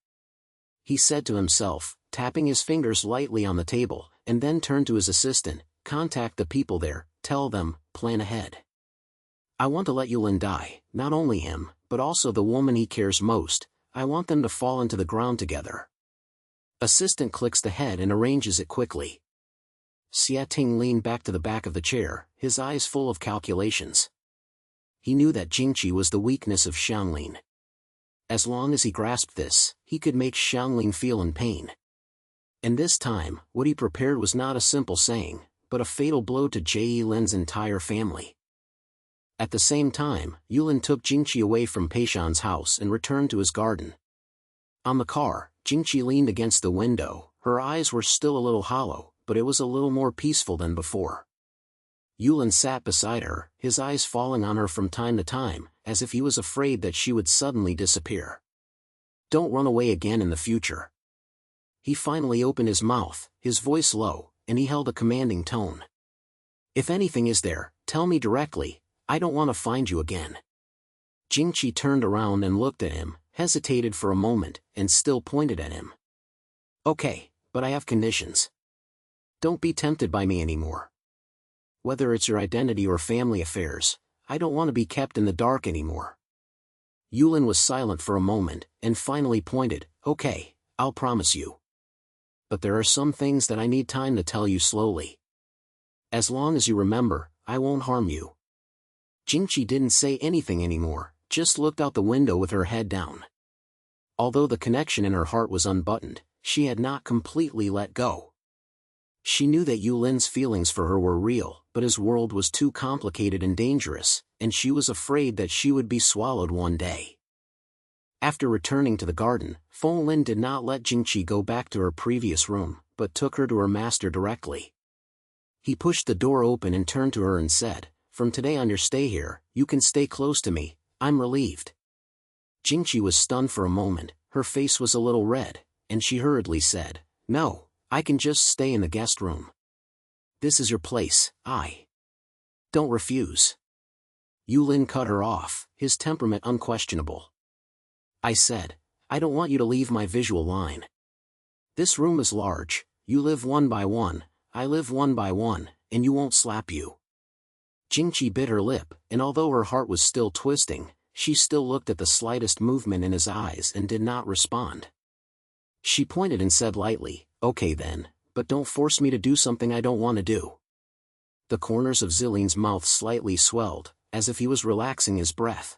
He said to himself, tapping his fingers lightly on the table, and then turned to his assistant, contact the people there, tell them, plan ahead. I want to let Yanlin die, not only him, but also the woman he cares most. I want them to fall into the ground together. Assistant clicks the head and arranges it quickly. Xiating leaned back to the back of the chair, his eyes full of calculations. He knew that Jingqi was the weakness of Yanlin. As long as he grasped this, he could make Yanlin feel in pain. And this time, what he prepared was not a simple saying, but a fatal blow to Yanlin's entire family. At the same time, Yanlin took Jingqi away from Paishan's house and returned to his garden. On the car, Jingqi leaned against the window, her eyes were still a little hollow, but it was a little more peaceful than before. Yanlin sat beside her, his eyes falling on her from time to time, as if he was afraid that she would suddenly disappear. Don't run away again in the future. He finally opened his mouth, his voice low, and he held a commanding tone. If anything is there, tell me directly, I don't want to find you again. Jingqi turned around and looked at him, hesitated for a moment, and still pointed at him. Okay, but I have conditions. Don't be tempted by me anymore. Whether it's your identity or family affairs, I don't want to be kept in the dark anymore. Yanlin was silent for a moment, and finally pointed, okay, I'll promise you. But there are some things that I need time to tell you slowly. As long as you remember, I won't harm you. Jingqi didn't say anything anymore, just looked out the window with her head down. Although the connection in her heart was unbuttoned, she had not completely let go. She knew that Yanlin's feelings for her were real, but his world was too complicated and dangerous, and she was afraid that she would be swallowed one day. After returning to the garden, Fenglin did not let Jingqi go back to her previous room, but took her to her master directly. He pushed the door open and turned to her and said, "From today on your stay here, you can stay close to me, I'm relieved." Jingqi was stunned for a moment, her face was a little red, and she hurriedly said, "No, I can just stay in the guest room. This is your place, I don't refuse." Yanlin cut her off, his temperament unquestionable. "I said, I don't want you to leave my visual line. This room is large, you live one by one, I live one by one, and you won't slap you." Jingqi bit her lip, and although her heart was still twisting, she still looked at the slightest movement in his eyes and did not respond. She pointed and said lightly, "Okay then, but don't force me to do something I don't want to do." The corners of Zilin's mouth slightly swelled, as if he was relaxing his breath.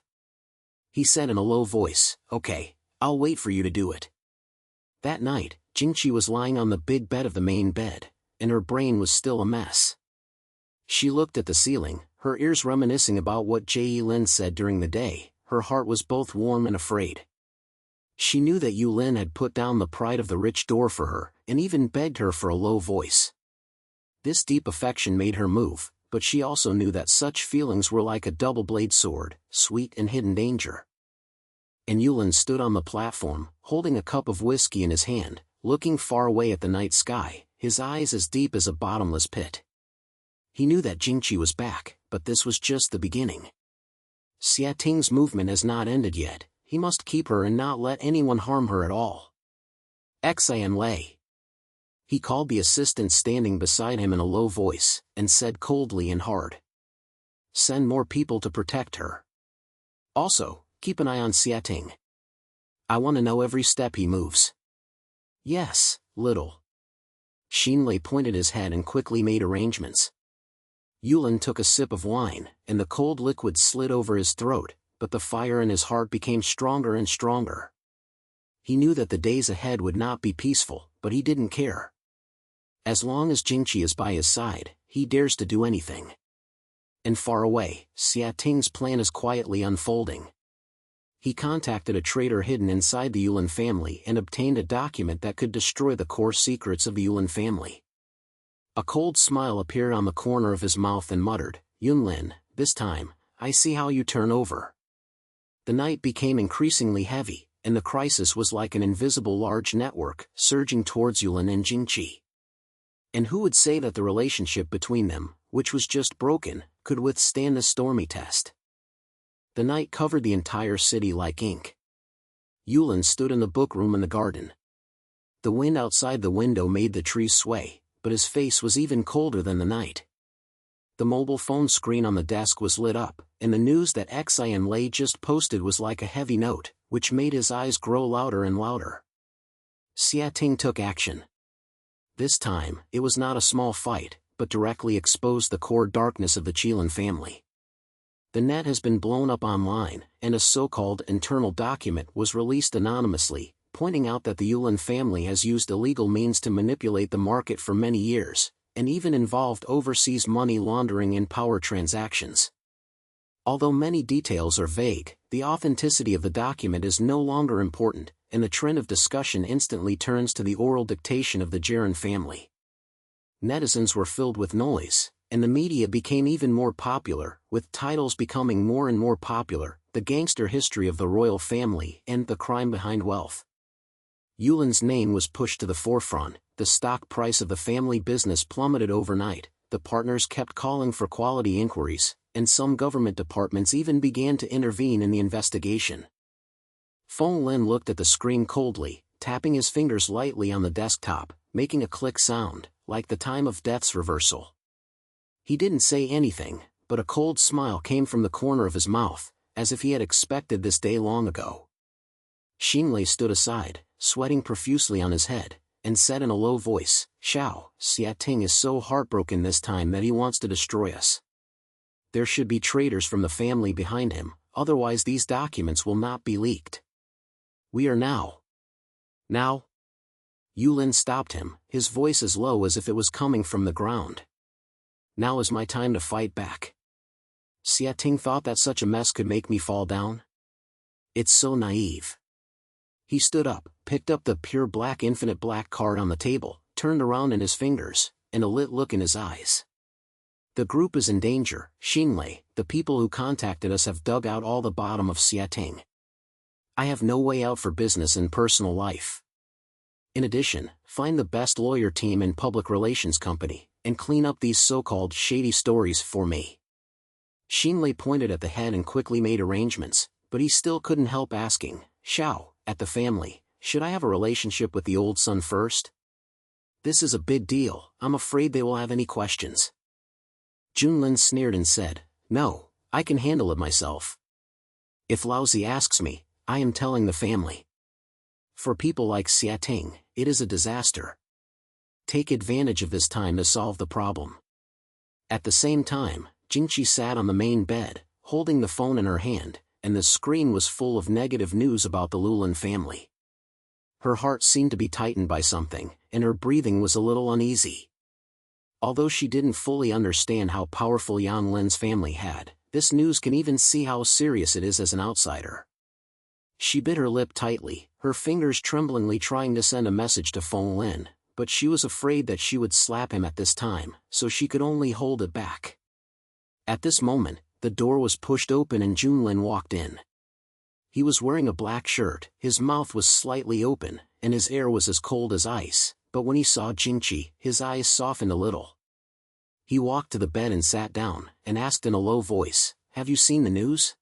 He said in a low voice, "Okay, I'll wait for you to do it." That night, Jingqi was lying on the big bed of the main bed, and her brain was still a mess. She looked at the ceiling, her ears reminiscing about what Yanlin said during the day, her heart was both warm and afraid. She knew that Yanlin had put down the pride of the rich door for her, and even begged her for a low voice. This deep affection made her move, but she also knew that such feelings were like a double-bladed sword, sweet and hidden danger. And Yanlin stood on the platform, holding a cup of whiskey in his hand, looking far away at the night sky, his eyes as deep as a bottomless pit. He knew that Jingqi was back, but this was just the beginning. Xiating's movement has not ended yet, he must keep her and not let anyone harm her at all. Yanlin. He called the assistant standing beside him in a low voice, and said coldly and hard, "Send more people to protect her. Also, keep an eye on Xiating. I want to know every step he moves." "Yes, little." Yanlin pointed his head and quickly made arrangements. Yanlin took a sip of wine, and the cold liquid slid over his throat, but the fire in his heart became stronger and stronger. He knew that the days ahead would not be peaceful, but he didn't care. As long as Jingqi is by his side, he dares to do anything. And far away, Xiating's plan is quietly unfolding. He contacted a traitor hidden inside the Yanlin family and obtained a document that could destroy the core secrets of the Yanlin family. A cold smile appeared on the corner of his mouth and muttered, "Yanlin, this time, I see how you turn over." The night became increasingly heavy, and the crisis was like an invisible large network, surging towards Yanlin and Jingqi. And who would say that the relationship between them, which was just broken, could withstand the stormy test? The night covered the entire city like ink. Yanlin stood in the book room in the garden. The wind outside the window made the trees sway, but his face was even colder than the night. The mobile phone screen on the desk was lit up, and the news that Yanlin just posted was like a heavy note, which made his eyes grow louder and louder. Xiating took action. This time, it was not a small fight, but directly exposed the core darkness of the Yanlin family. The net has been blown up online, and a so-called internal document was released anonymously, pointing out that the Yanlin family has used illegal means to manipulate the market for many years, and even involved overseas money laundering and power transactions. Although many details are vague, the authenticity of the document is no longer important, and the trend of discussion instantly turns to the oral dictation of the Jiren family. Netizens were filled with noise, and the media became even more popular, with titles becoming more and more popular, "The Gangster History of the Royal Family" and "The Crime Behind Wealth." Yanlin's name was pushed to the forefront, the stock price of the family business plummeted overnight, the partners kept calling for quality inquiries, and some government departments even began to intervene in the investigation. Feng Lin looked at the screen coldly, tapping his fingers lightly on the desktop, making a click sound, like the time of death's reversal. He didn't say anything, but a cold smile came from the corner of his mouth, as if he had expected this day long ago. Yanlin stood aside, sweating profusely on his head, and said in a low voice, Xiating is so heartbroken this time that he wants to destroy us. There should be traitors from the family behind him, otherwise these documents will not be leaked. We are now. Yanlin stopped him, his voice as low as if it was coming from the ground. Now is my time to fight back. Xiating thought that such a mess could make me fall down? It's so naive. He stood up, picked up the pure black infinite black card on the table, turned around in his fingers, and a lit look in his eyes. The group is in danger, Xinlei. The people who contacted us have dug out all the bottom of Xiating. I have no way out for business and personal life. In addition, find the best lawyer team and public relations company, and clean up these so-called shady stories for me. Xinlei pointed at the head and quickly made arrangements, but he still couldn't help asking, Xiao, at the family, should I have a relationship with the old son first? This is a big deal, I'm afraid they will have any questions. Junlin sneered and said, no, I can handle it myself. If Laozi asks me, I am telling the family. For people like Xiating, it is a disaster. Take advantage of this time to solve the problem. At the same time, Jingqi sat on the main bed, holding the phone in her hand, and the screen was full of negative news about the Lulin family. Her heart seemed to be tightened by something, and her breathing was a little uneasy. Although she didn't fully understand how powerful Yanlin's family had, this news can even see how serious it is as an outsider. She bit her lip tightly, her fingers tremblingly trying to send a message to Feng Lin, but she was afraid that she would slap him at this time, so she could only hold it back. At this moment, the door was pushed open and Junlin walked in. He was wearing a black shirt, his mouth was slightly open, and his air was as cold as ice, but when he saw Jingqi, his eyes softened a little. He walked to the bed and sat down, and asked in a low voice, have you seen the news?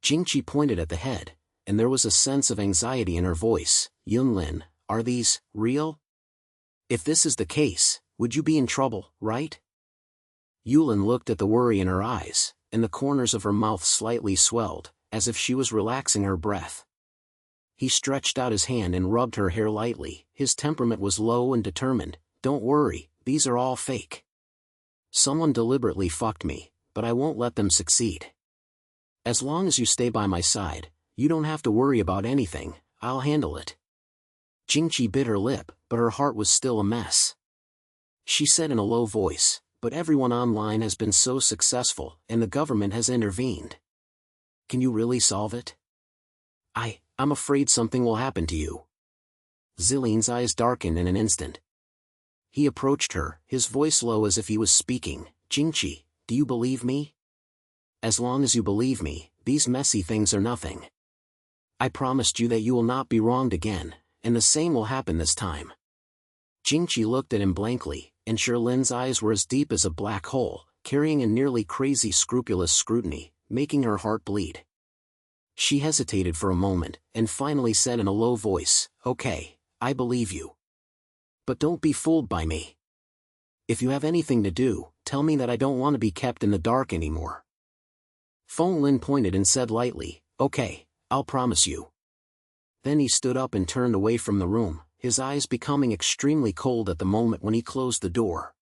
Jingqi pointed at the head, and there was a sense of anxiety in her voice. Yanlin, are these real? If this is the case, would you be in trouble, right? Yulin looked at the worry in her eyes, and the corners of her mouth slightly swelled, as if she was relaxing her breath. He stretched out his hand and rubbed her hair lightly. His temperament was low and determined. Don't worry, these are all fake. Someone deliberately fucked me, but I won't let them succeed. As long as you stay by my side, you don't have to worry about anything, I'll handle it. Jingqi bit her lip, but her heart was still a mess. She said in a low voice, but everyone online has been so successful, and the government has intervened. Can you really solve it? I'm afraid something will happen to you. Zillion's eyes darkened in an instant. He approached her, his voice low as if he was speaking. Jingqi, do you believe me? As long as you believe me, these messy things are nothing. I promised you that you will not be wronged again, and the same will happen this time. Jingqi looked at him blankly, and Sherlin's eyes were as deep as a black hole, carrying a nearly crazy scrupulous scrutiny, making her heart bleed. She hesitated for a moment, and finally said in a low voice, okay, I believe you. But don't be fooled by me. If you have anything to do, tell me that I don't want to be kept in the dark anymore. Feng Lin pointed and said lightly, okay, I'll promise you. Then he stood up and turned away from the room, his eyes becoming extremely cold at the moment when he closed the door.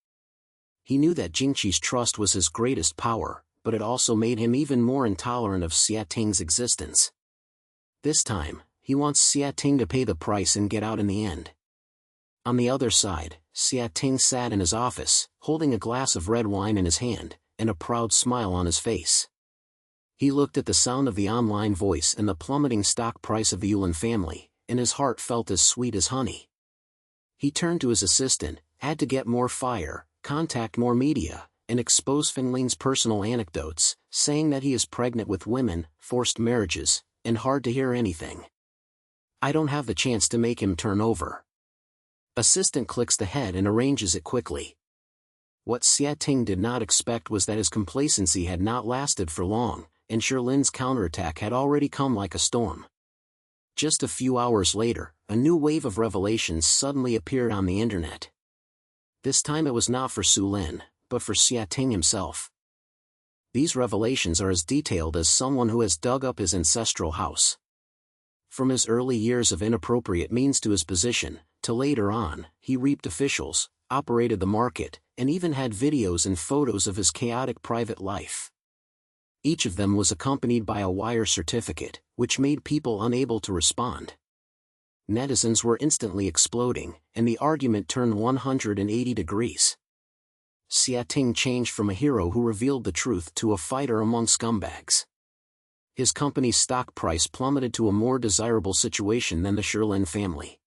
He knew that Jingqi's trust was his greatest power, but it also made him even more intolerant of Xiating's existence. This time, he wants Xiating to pay the price and get out in the end. On the other side, Xiating sat in his office, holding a glass of red wine in his hand, and a proud smile on his face. He looked at the sound of the online voice and the plummeting stock price of the Yulin family, and his heart felt as sweet as honey. He turned to his assistant, had to get more fire, contact more media, and expose Fengling's personal anecdotes, saying that he is pregnant with women, forced marriages, and hard to hear anything. I don't have the chance to make him turn over. Assistant clicks the head and arranges it quickly. What Xiating did not expect was that his complacency had not lasted for long, and Sherlin's counterattack had already come like a storm. Just a few hours later, a new wave of revelations suddenly appeared on the internet. This time it was not for Su Lin, but for Xiating himself. These revelations are as detailed as someone who has dug up his ancestral house. From his early years of inappropriate means to his position, to later on, he reaped officials, operated the market, and even had videos and photos of his chaotic private life. Each of them was accompanied by a wire certificate, which made people unable to respond. Netizens were instantly exploding, and the argument turned 180 degrees. Xiating changed from a hero who revealed the truth to a fighter among scumbags. His company's stock price plummeted to a more desirable situation than the Sherlin family.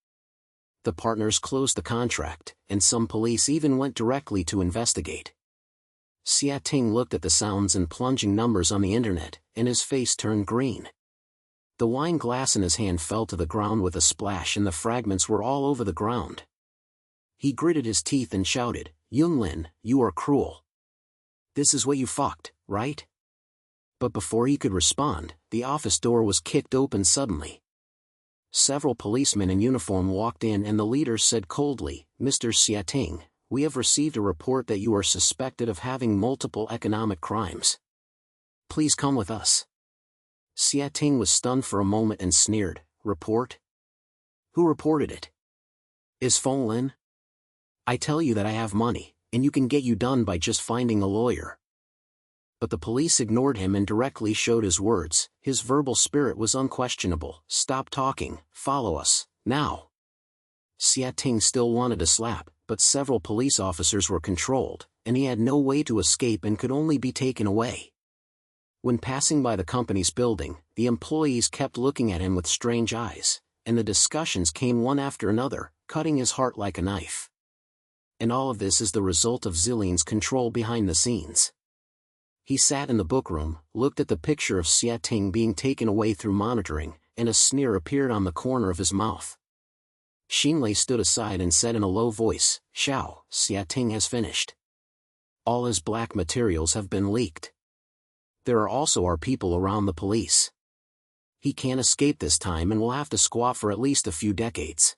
The partners closed the contract, and some police even went directly to investigate. Xiating looked at the sounds and plunging numbers on the internet, and his face turned green. The wine glass in his hand fell to the ground with a splash and the fragments were all over the ground. He gritted his teeth and shouted, "Yanlin, you are cruel. This is what you fucked, right?" But before he could respond, the office door was kicked open suddenly. Several policemen in uniform walked in and the leader said coldly, "Mr. Xiating, we have received a report that you are suspected of having multiple economic crimes. Please come with us." Xiating was stunned for a moment and sneered, "Report? Who reported it? Is Feng? I tell you that I have money, and you can get you done by just finding a lawyer." But the police ignored him and directly showed his words. His verbal spirit was unquestionable. "Stop talking, follow us, now." Xiating still wanted to slap, but several police officers were controlled, and he had no way to escape and could only be taken away. When passing by the company's building, the employees kept looking at him with strange eyes, and the discussions came one after another, cutting his heart like a knife. And all of this is the result of Zillion's control behind the scenes. He sat in the bookroom, looked at the picture of Xiating being taken away through monitoring, and a sneer appeared on the corner of his mouth. Xinlei stood aside and said in a low voice, "Xiao, Xiating has finished. All his black materials have been leaked. There are also our people around the police. He can't escape this time and will have to squat for at least a few decades."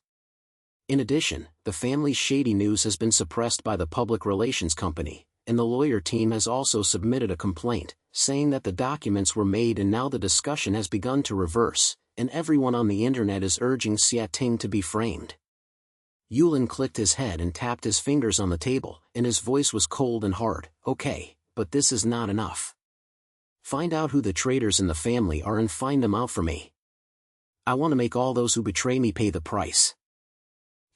In addition, the family's shady news has been suppressed by the public relations company, and the lawyer team has also submitted a complaint, saying that the documents were made and now the discussion has begun to reverse, and everyone on the internet is urging Xiating to be framed. Yanlin clicked his head and tapped his fingers on the table, and his voice was cold and hard. "Okay, but this is not enough. Find out who the traitors in the family are and find them out for me. I want to make all those who betray me pay the price."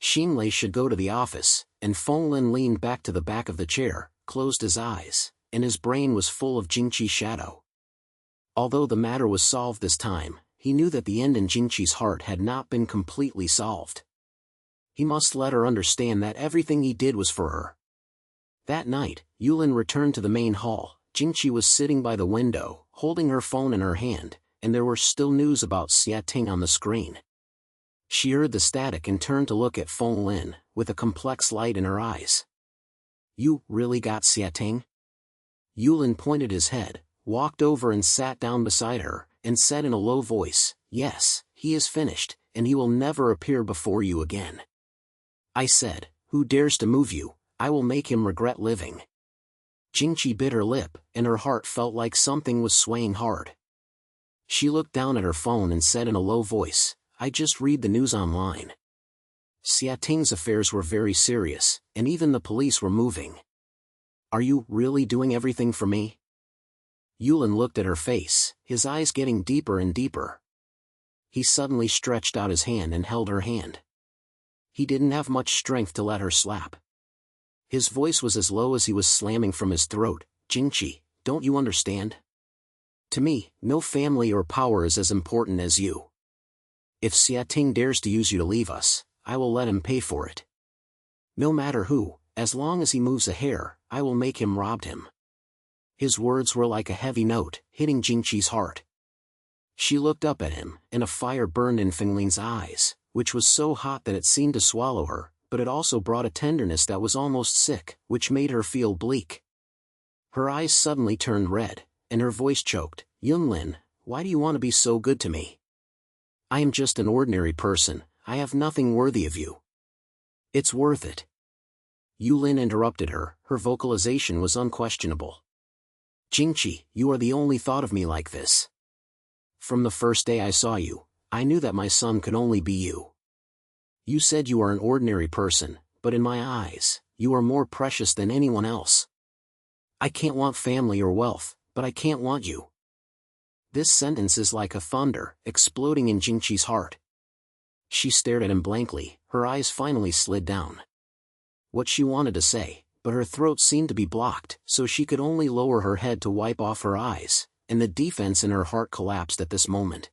Xinlei should go to the office, and Fenglin leaned back to the back of the chair, closed his eyes, and his brain was full of Jingqi's shadow. Although the matter was solved this time, he knew that the end in Jingqi's heart had not been completely solved. He must let her understand that everything he did was for her. That night, Yanlin returned to the main hall. Jingqi was sitting by the window, holding her phone in her hand, and there were still news about Xiating on the screen. She heard the static and turned to look at Fenglin, with a complex light in her eyes. "You really got Xiating?" Yanlin pointed his head, walked over and sat down beside her, and said in a low voice, "Yes, he is finished, and he will never appear before you again. I said, who dares to move you, I will make him regret living." Jingqi bit her lip, and her heart felt like something was swaying hard. She looked down at her phone and said in a low voice, "I just read the news online. Xiating's affairs were very serious, and even the police were moving. Are you really doing everything for me?" Yanlin looked at her face, his eyes getting deeper and deeper. He suddenly stretched out his hand and held her hand. He didn't have much strength to let her slap. His voice was as low as he was slamming from his throat. "Jingqi, don't you understand? To me, no family or power is as important as you. If Xiating dares to use you to leave us, I will let him pay for it. No matter who, as long as he moves a hair, I will make him rob him." His words were like a heavy note, hitting Jingqi's heart. She looked up at him, and a fire burned in Fenglin's eyes, which was so hot that it seemed to swallow her, but it also brought a tenderness that was almost sick, which made her feel bleak. Her eyes suddenly turned red, and her voice choked. "Yanlin, why do you want to be so good to me? I am just an ordinary person, I have nothing worthy of you." "It's worth it." Yanlin interrupted her, her vocalization was unquestionable. "Jingqi, you are the only thought of me like this. From the first day I saw you, I knew that my son could only be you. You said you are an ordinary person, but in my eyes, you are more precious than anyone else. I can't want family or wealth, but I can't want you." This sentence is like a thunder, exploding in Jingqi's heart. She stared at him blankly, her eyes finally slid down. What she wanted to say, but her throat seemed to be blocked, so she could only lower her head to wipe off her eyes, and the defense in her heart collapsed at this moment.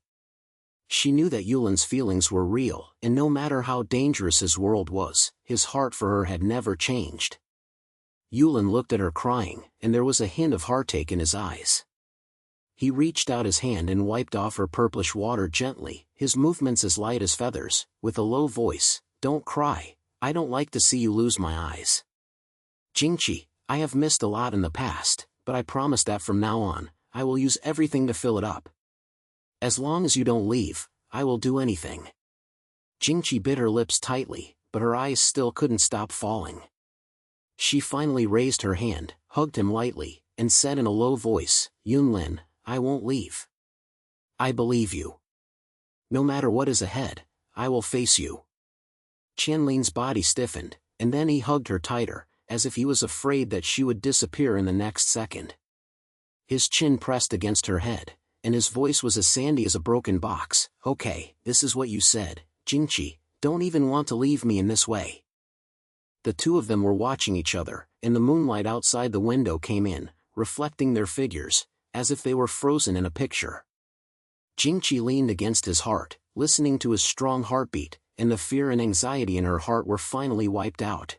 She knew that Yulin's feelings were real, and no matter how dangerous his world was, his heart for her had never changed. Yulin looked at her crying, and there was a hint of heartache in his eyes. He reached out his hand and wiped off her purplish water gently, his movements as light as feathers, with a low voice, "Don't cry, I don't like to see you lose my eyes. Jingqi, I have missed a lot in the past, but I promise that from now on, I will use everything to fill it up. As long as you don't leave, I will do anything." Jingqi bit her lips tightly, but her eyes still couldn't stop falling. She finally raised her hand, hugged him lightly, and said in a low voice, "Yanlin, I won't leave. I believe you. No matter what is ahead, I will face you." Yanlin's body stiffened, and then he hugged her tighter, as if he was afraid that she would disappear in the next second. His chin pressed against her head, and his voice was as sandy as a broken box. "Okay, this is what you said, Jingqi, don't even want to leave me in this way." The two of them were watching each other, and the moonlight outside the window came in, reflecting their figures, as if they were frozen in a picture. Jingqi leaned against his heart, listening to his strong heartbeat, and the fear and anxiety in her heart were finally wiped out.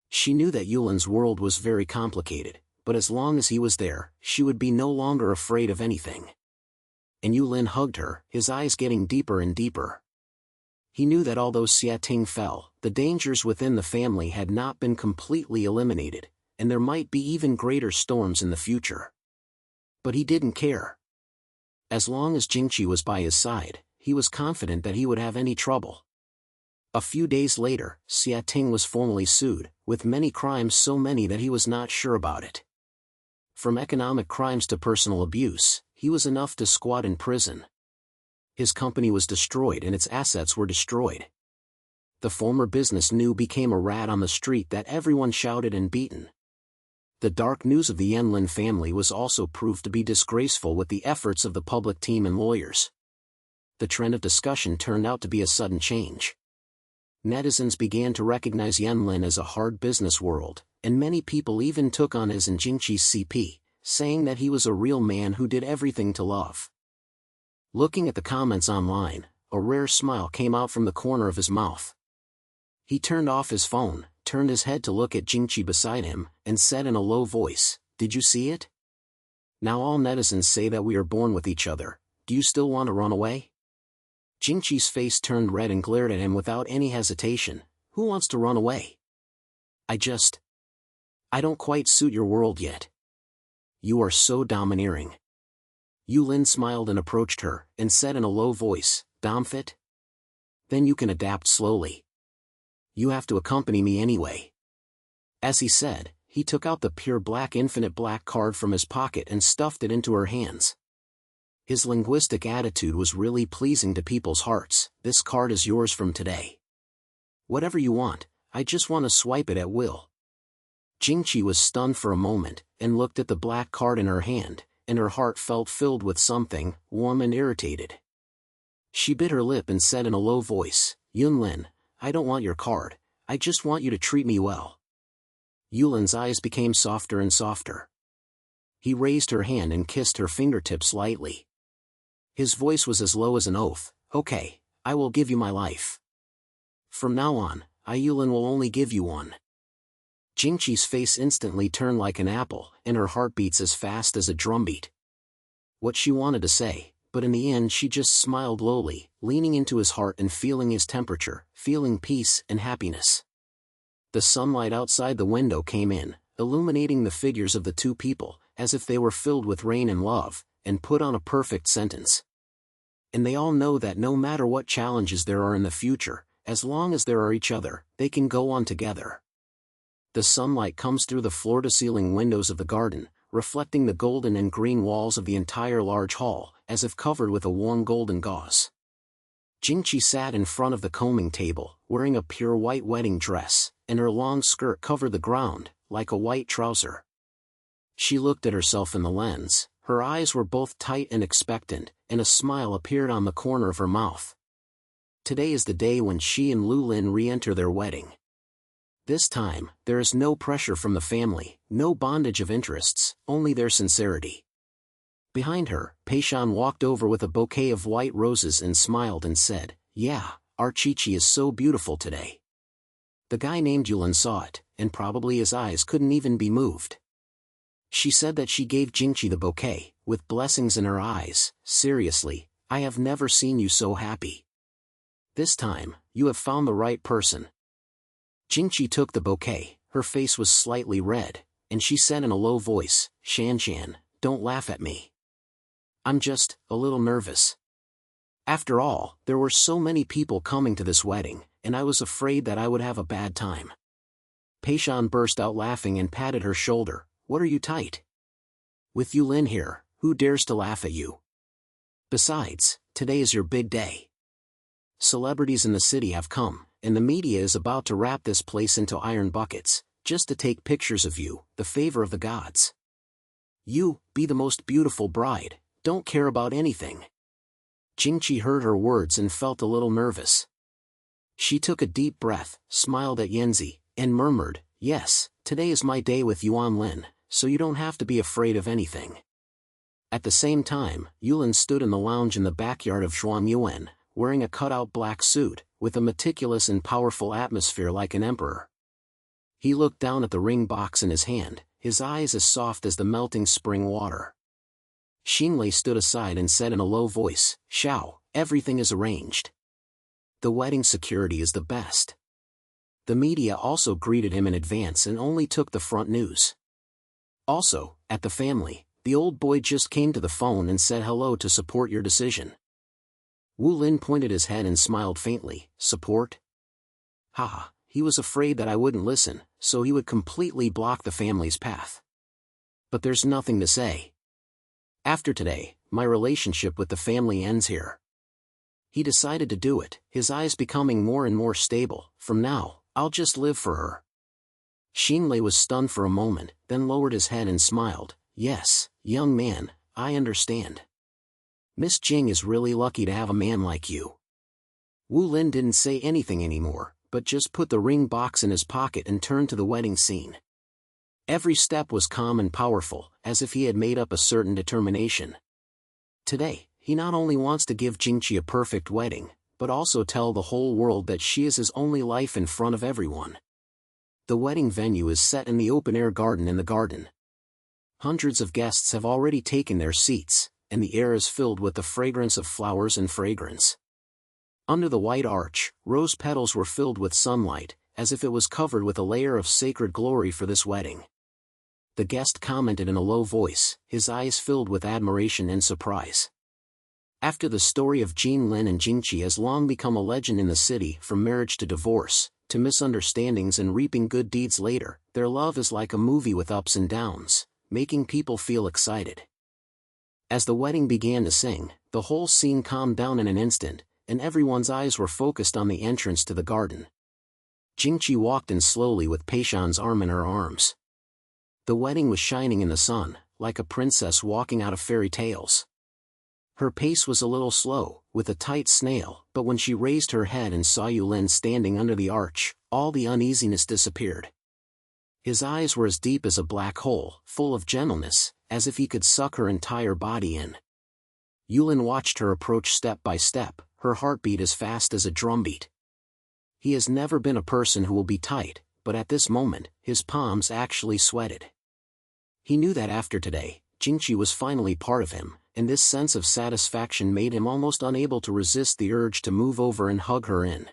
She knew that Yulin's world was very complicated, but as long as he was there, she would be no longer afraid of anything. And Yulin hugged her, his eyes getting deeper and deeper. He knew that although Xiating fell, the dangers within the family had not been completely eliminated, and there might be even greater storms in the future. But he didn't care. As long as Jingqi was by his side, he was confident that he would have any trouble. A few days later, Xiating was formally sued, with many crimes, so many that he was not sure about it. From economic crimes to personal abuse, he was enough to squat in prison. His company was destroyed and its assets were destroyed. The former business new became a rat on the street that everyone shouted and beaten. The dark news of the Yanlin family was also proved to be disgraceful with the efforts of the public team and lawyers. The trend of discussion turned out to be a sudden change. Netizens began to recognize Yanlin as a hard business world, and many people even took on his and Jingqi's CP, saying that he was a real man who did everything to love. Looking at the comments online, a rare smile came out from the corner of his mouth. He turned off his phone, turned his head to look at Jingqi beside him, and said in a low voice, "Did you see it? Now all netizens say that we are born with each other, do you still want to run away?" Jingqi's face turned red and glared at him without any hesitation. "Who wants to run away? I don't quite suit your world yet. You are so domineering." Yulin smiled and approached her, and said in a low voice, "Domfit? Then you can adapt slowly. You have to accompany me anyway." As he said, he took out the pure black infinite black card from his pocket and stuffed it into her hands. His linguistic attitude was really pleasing to people's hearts. "This card is yours from today. Whatever you want, I just want to swipe it at will." Jingqi was stunned for a moment, and looked at the black card in her hand, and her heart felt filled with something, warm and irritated. She bit her lip and said in a low voice, "Yanlin, I don't want your card, I just want you to treat me well." Yulin's eyes became softer and softer. He raised her hand and kissed her fingertips lightly. His voice was as low as an oath, "Okay, I will give you my life. From now on, Yulin will only give you one." Jingqi's face instantly turned like an apple, and her heart beats as fast as a drumbeat. What she wanted to say, but in the end she just smiled lowly, leaning into his heart and feeling his temperature, feeling peace and happiness. The sunlight outside the window came in, illuminating the figures of the two people, as if they were filled with rain and love, and put on a perfect sentence. And they all know that no matter what challenges there are in the future, as long as there are each other, they can go on together. The sunlight comes through the floor-to-ceiling windows of the garden, reflecting the golden and green walls of the entire large hall, as if covered with a warm golden gauze. Jingqi sat in front of the combing table, wearing a pure white wedding dress, and her long skirt covered the ground, like a white trouser. She looked at herself in the lens, her eyes were both tight and expectant, and a smile appeared on the corner of her mouth. Today is the day when she and Lulin re-enter their wedding. This time, there is no pressure from the family, no bondage of interests, only their sincerity. Behind her, Peishan walked over with a bouquet of white roses and smiled and said, "Yeah, our Jingqi is so beautiful today." The guy named Yanlin saw it, and probably his eyes couldn't even be moved. She said that she gave Jingqi the bouquet, with blessings in her eyes. "Seriously, I have never seen you so happy. This time, you have found the right person." Jingqi took the bouquet, her face was slightly red, and she said in a low voice, "Shanshan, don't laugh at me. I'm just a little nervous. After all, there were so many people coming to this wedding, and I was afraid that I would have a bad time." Peishan burst out laughing and patted her shoulder. "What are you tight? With Yanlin here, who dares to laugh at you? Besides, today is your big day. Celebrities in the city have come, and the media is about to wrap this place into iron buckets, just to take pictures of you, the favor of the gods. You, be the most beautiful bride, don't care about anything." Jingqi heard her words and felt a little nervous. She took a deep breath, smiled at Yanzi, and murmured, "Yes, today is my day with Yanlin, so you don't have to be afraid of anything." At the same time, Yanlin stood in the lounge in the backyard of Zhuangyuan, wearing a cutout black suit, with a meticulous and powerful atmosphere like an emperor. He looked down at the ring box in his hand, his eyes as soft as the melting spring water. Xinlei stood aside and said in a low voice, "Xiao, everything is arranged. The wedding security is the best." The media also greeted him in advance and only took the front news. Also, at the family, the old boy just came to the phone and said hello to support your decision. Wu Lin pointed his head and smiled faintly. "Support? Haha, he was afraid that I wouldn't listen, so he would completely block the family's path. But there's nothing to say. After today, my relationship with the family ends here." He decided to do it, his eyes becoming more and more stable. "From now, I'll just live for her." Xinlei was stunned for a moment, then lowered his head and smiled. "Yes, young man, I understand. Miss Jing is really lucky to have a man like you." Wu Lin didn't say anything anymore, but just put the ring box in his pocket and turned to the wedding scene. Every step was calm and powerful, as if he had made up a certain determination. Today, he not only wants to give Jingqi a perfect wedding, but also tell the whole world that she is his only life in front of everyone. The wedding venue is set in the open-air garden in the garden. Hundreds of guests have already taken their seats, and the air is filled with the fragrance of flowers and fragrance. Under the white arch, rose petals were filled with sunlight, as if it was covered with a layer of sacred glory for this wedding. The guest commented in a low voice, his eyes filled with admiration and surprise. After the story of Yanlin and Jingqi has long become a legend in the city, from marriage to divorce, to misunderstandings and reaping good deeds later, their love is like a movie with ups and downs, making people feel excited. As the wedding began to sing, the whole scene calmed down in an instant, and everyone's eyes were focused on the entrance to the garden. Jingqi walked in slowly with Peishan's arm in her arms. The wedding was shining in the sun, like a princess walking out of fairy tales. Her pace was a little slow, with a tight snail, but when she raised her head and saw Yanlin standing under the arch, all the uneasiness disappeared. His eyes were as deep as a black hole, full of gentleness, as if he could suck her entire body in. Yanlin watched her approach step by step, her heartbeat as fast as a drumbeat. He has never been a person who will be tight, but at this moment, his palms actually sweated. He knew that after today, Jingqi was finally part of him, and this sense of satisfaction made him almost unable to resist the urge to move over and hug her in.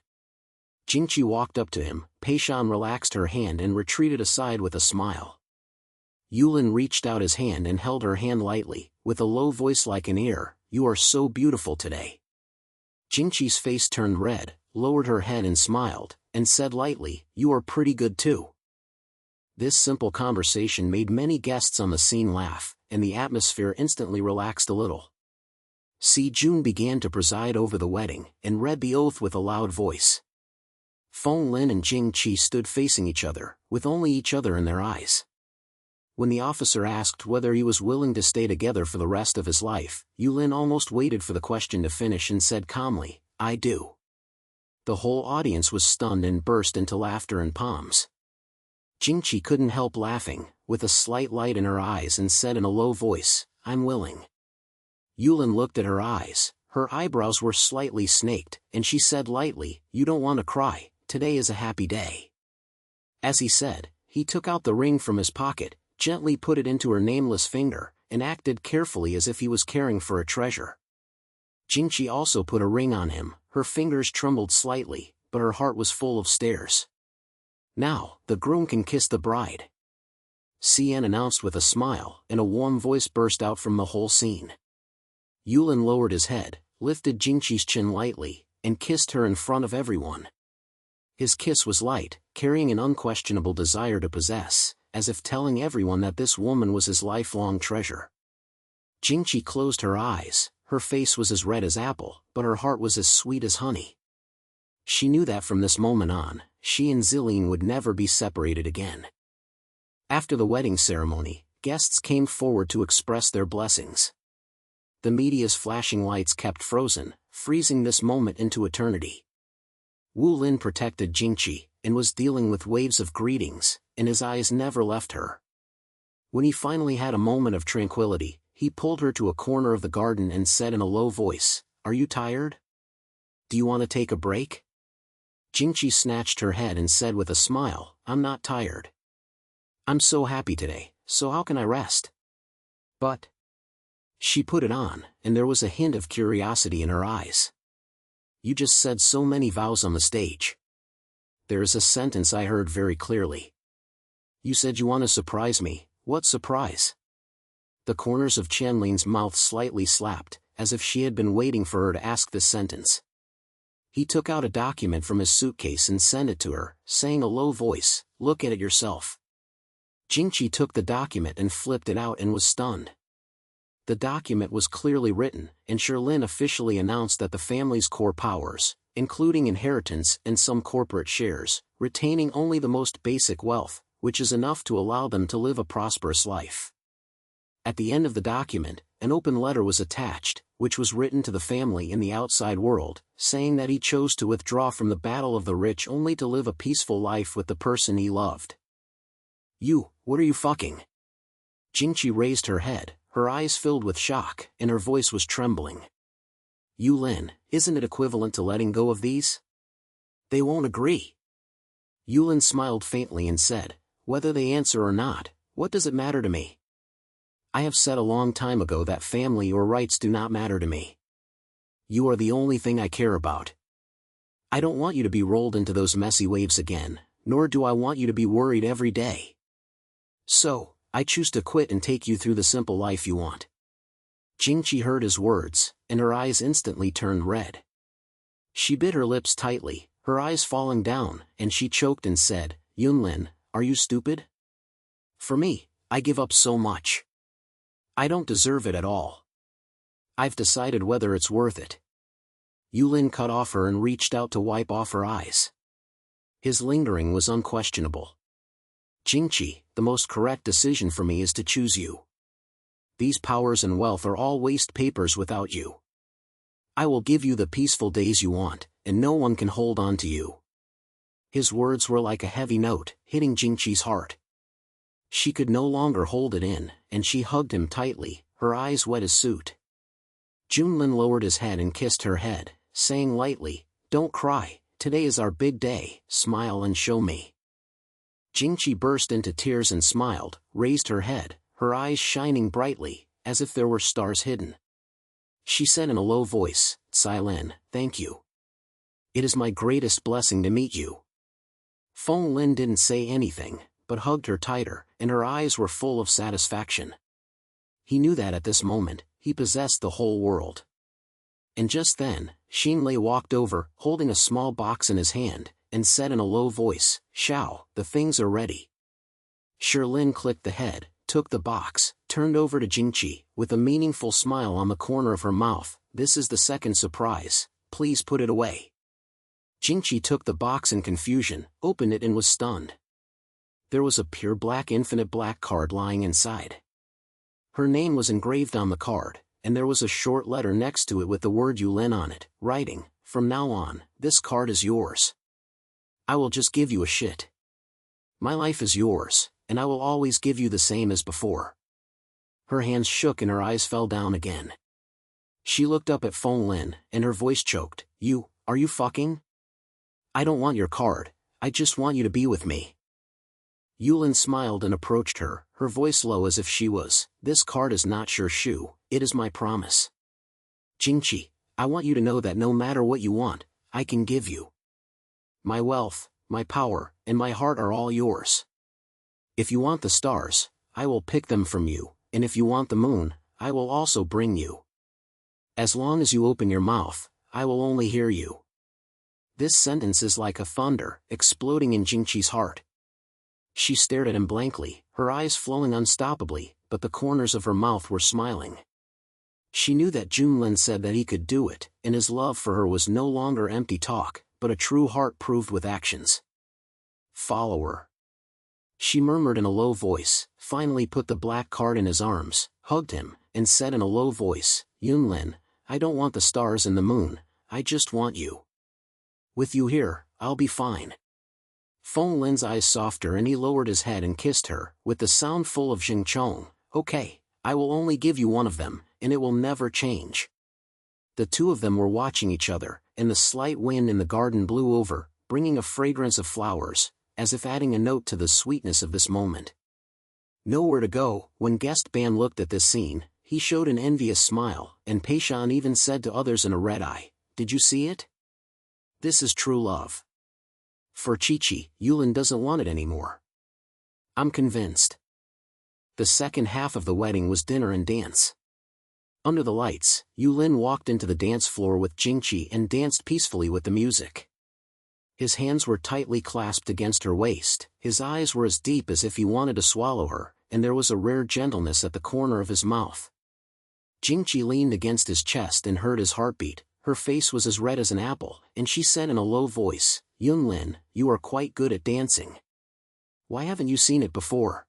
Jingqi walked up to him, Peishan relaxed her hand and retreated aside with a smile. Yanlin reached out his hand and held her hand lightly, with a low voice like an ear, "You are so beautiful today." Jingqi's face turned red, lowered her head and smiled, and said lightly, "You are pretty good too." This simple conversation made many guests on the scene laugh, and the atmosphere instantly relaxed a little. Si Jun began to preside over the wedding, and read the oath with a loud voice. Feng Lin and Jingqi stood facing each other, with only each other in their eyes. When the officer asked whether he was willing to stay together for the rest of his life, Yanlin almost waited for the question to finish and said calmly, "I do." The whole audience was stunned and burst into laughter and palms. Jingqi couldn't help laughing, with a slight light in her eyes, and said in a low voice, "I'm willing." Yulin looked at her eyes. Her eyebrows were slightly snaked, and she said lightly, "You don't want to cry, today is a happy day." As he said, he took out the ring from his pocket, gently put it into her nameless finger, and acted carefully as if he was caring for a treasure. Jingqi also put a ring on him. Her fingers trembled slightly, but her heart was full of stares. "Now, the groom can kiss the bride," Cian announced with a smile, and a warm voice burst out from the whole scene. Yulin lowered his head, lifted Jingqi's chin lightly, and kissed her in front of everyone. His kiss was light, carrying an unquestionable desire to possess, as if telling everyone that this woman was his lifelong treasure. Jingqi closed her eyes. Her face was as red as apple, but her heart was as sweet as honey. She knew that from this moment on, she and Zillion would never be separated again. After the wedding ceremony, guests came forward to express their blessings. The media's flashing lights kept frozen, freezing this moment into eternity. Wu Lin protected Jingqi, and was dealing with waves of greetings, and his eyes never left her. When he finally had a moment of tranquility, he pulled her to a corner of the garden and said in a low voice, "Are you tired? Do you want to take a break?" Jingqi snatched her head and said with a smile, "I'm not tired. I'm so happy today, so how can I rest?" "But..." She put it on, and there was a hint of curiosity in her eyes. "You just said so many vows on the stage. There is a sentence I heard very clearly. You said you want to surprise me. What surprise?" The corners of Yanlin's mouth slightly slapped, as if she had been waiting for her to ask this sentence. He took out a document from his suitcase and sent it to her, saying in a low voice, "Look at it yourself." Jingqi took the document and flipped it out and was stunned. The document was clearly written, and Yanlin officially announced that the family's core powers, including inheritance and some corporate shares, retaining only the most basic wealth, which is enough to allow them to live a prosperous life. At the end of the document, an open letter was attached, which was written to the family in the outside world, saying that he chose to withdraw from the battle of the rich only to live a peaceful life with the person he loved. What are you fucking?" Jingqi raised her head, her eyes filled with shock, and her voice was trembling. "Yulin, isn't it equivalent to letting go of these? They won't agree." Yulin smiled faintly and said, "Whether they answer or not, what does it matter to me? I have said a long time ago that family or rights do not matter to me. You are the only thing I care about. I don't want you to be rolled into those messy waves again, nor do I want you to be worried every day. So, I choose to quit and take you through the simple life you want." Jingqi heard his words, and her eyes instantly turned red. She bit her lips tightly, her eyes falling down, and she choked and said, "Yunlin, are you stupid? For me, I give up so much. I don't deserve it at all. I've decided whether it's worth it." Yulin cut off her and reached out to wipe off her eyes. His lingering was unquestionable. "Jingqi, the most correct decision for me is to choose you. These powers and wealth are all waste papers without you. I will give you the peaceful days you want, and no one can hold on to you." His words were like a heavy note, hitting Jingqi's heart. She could no longer hold it in, and she hugged him tightly, her eyes wet as soot. Junlin lowered his head and kissed her head, saying lightly, "Don't cry, today is our big day, smile and show me." Jingqi burst into tears and smiled, raised her head, her eyes shining brightly, as if there were stars hidden. She said in a low voice, "Cylin, thank you. It is my greatest blessing to meet you." Feng Lin didn't say anything, but hugged her tighter, and her eyes were full of satisfaction. He knew that at this moment, he possessed the whole world. And just then, Xinlei walked over, holding a small box in his hand, and said in a low voice, "Xiao, the things are ready." Shirlin clicked the head, took the box, turned over to Jingqi, with a meaningful smile on the corner of her mouth, "This is the second surprise, please put it away." Jingqi took the box in confusion, opened it and was stunned. There was a pure black infinite black card lying inside. Her name was engraved on the card, and there was a short letter next to it with the word Yulin on it, writing, "From now on, this card is yours. I will just give you a shit. My life is yours, and I will always give you the same as before." Her hands shook and her eyes fell down again. She looked up at Yanlin, and her voice choked. Are you fucking? I don't want your card, I just want you to be with me. Yanlin smiled and approached her, her voice low as if she was, this card is not your shoe, it is my promise. Jingqi, I want you to know that no matter what you want, I can give you. My wealth, my power, and my heart are all yours. If you want the stars, I will pick them from you, and if you want the moon, I will also bring you. As long as you open your mouth, I will only hear you. This sentence is like a thunder, exploding in Jingqi's heart. She stared at him blankly, her eyes flowing unstoppably, but the corners of her mouth were smiling. She knew that Yanlin said that he could do it, and his love for her was no longer empty talk, but a true heart proved with actions. Follow her. She murmured in a low voice, finally put the black card in his arms, hugged him, and said in a low voice, Yanlin, I don't want the stars and the moon, I just want you. With you here, I'll be fine. Yanlin's eyes softer and he lowered his head and kissed her, with the sound full of Jingqi. Okay, I will only give you one of them, and it will never change. The two of them were watching each other, and the slight wind in the garden blew over, bringing a fragrance of flowers, as if adding a note to the sweetness of this moment. Nowhere to go. When Guest Ban looked at this scene, he showed an envious smile, and Peishan even said to others in a red eye, did you see it? This is true love. For Qiqi, Yanlin doesn't want it anymore. I'm convinced. The second half of the wedding was dinner and dance. Under the lights, Yanlin walked into the dance floor with Jingqi and danced peacefully with the music. His hands were tightly clasped against her waist, his eyes were as deep as if he wanted to swallow her, and there was a rare gentleness at the corner of his mouth. Jingqi leaned against his chest and heard his heartbeat, her face was as red as an apple, and she said in a low voice, Yanlin, you are quite good at dancing. Why haven't you seen it before?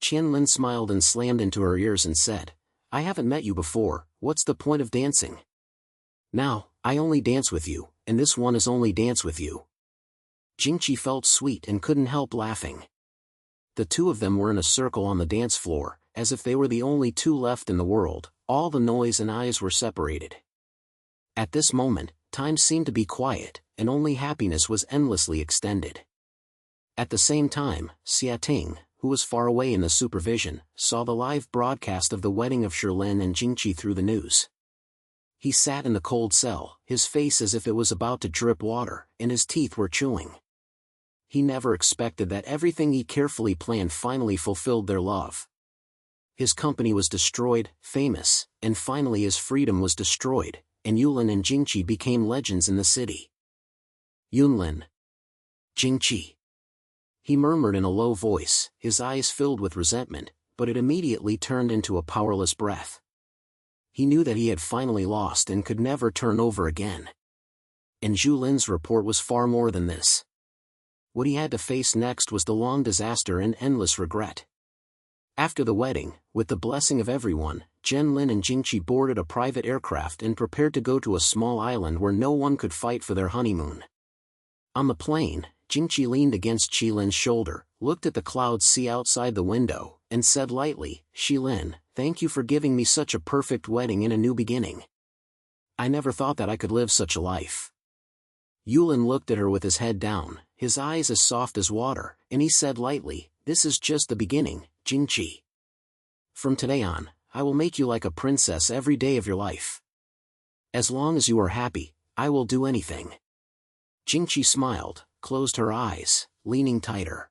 Yanlin smiled and slammed into her ears and said, I haven't met you before, what's the point of dancing? Now, I only dance with you, and this one is only dance with you. Jingqi felt sweet and couldn't help laughing. The two of them were in a circle on the dance floor, as if they were the only two left in the world, all the noise and eyes were separated. At this moment, time seemed to be quiet, and only happiness was endlessly extended. At the same time, Xiating, who was far away in the supervision, saw the live broadcast of the wedding of Shilin and Jingqi through the news. He sat in the cold cell, his face as if it was about to drip water, and his teeth were chewing. He never expected that everything he carefully planned finally fulfilled their love. His company was destroyed, famous, and finally his freedom was destroyed, and Yanlin and Jingqi became legends in the city. Yanlin. Jingqi. He murmured in a low voice, his eyes filled with resentment, but it immediately turned into a powerless breath. He knew that he had finally lost and could never turn over again. And Yanlin's report was far more than this. What he had to face next was the long disaster and endless regret. After the wedding, with the blessing of everyone, Yanlin and Jingqi boarded a private aircraft and prepared to go to a small island where no one could fight for their honeymoon. On the plane, Jingqi leaned against Qilin's shoulder, looked at the clouds sea outside the window, and said lightly, Qilin, thank you for giving me such a perfect wedding and a new beginning. I never thought that I could live such a life. Yanlin looked at her with his head down, his eyes as soft as water, and he said lightly, this is just the beginning, Jingqi. From today on, I will make you like a princess every day of your life. As long as you are happy, I will do anything. Jingqi smiled, closed her eyes, leaning tighter.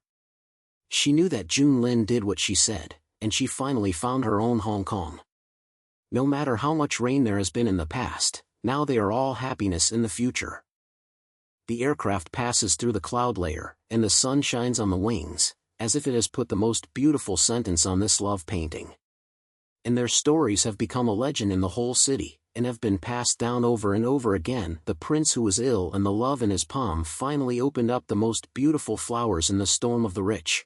She knew that Yanlin did what she said, and she finally found her own Hong Kong. No matter how much rain there has been in the past, now they are all happiness in the future. The aircraft passes through the cloud layer, and the sun shines on the wings, as if it has put the most beautiful sentence on this love painting. And their stories have become a legend in the whole city, and have been passed down over and over again. The prince who was ill and the love in his palm finally opened up the most beautiful flowers in the storm of the rich.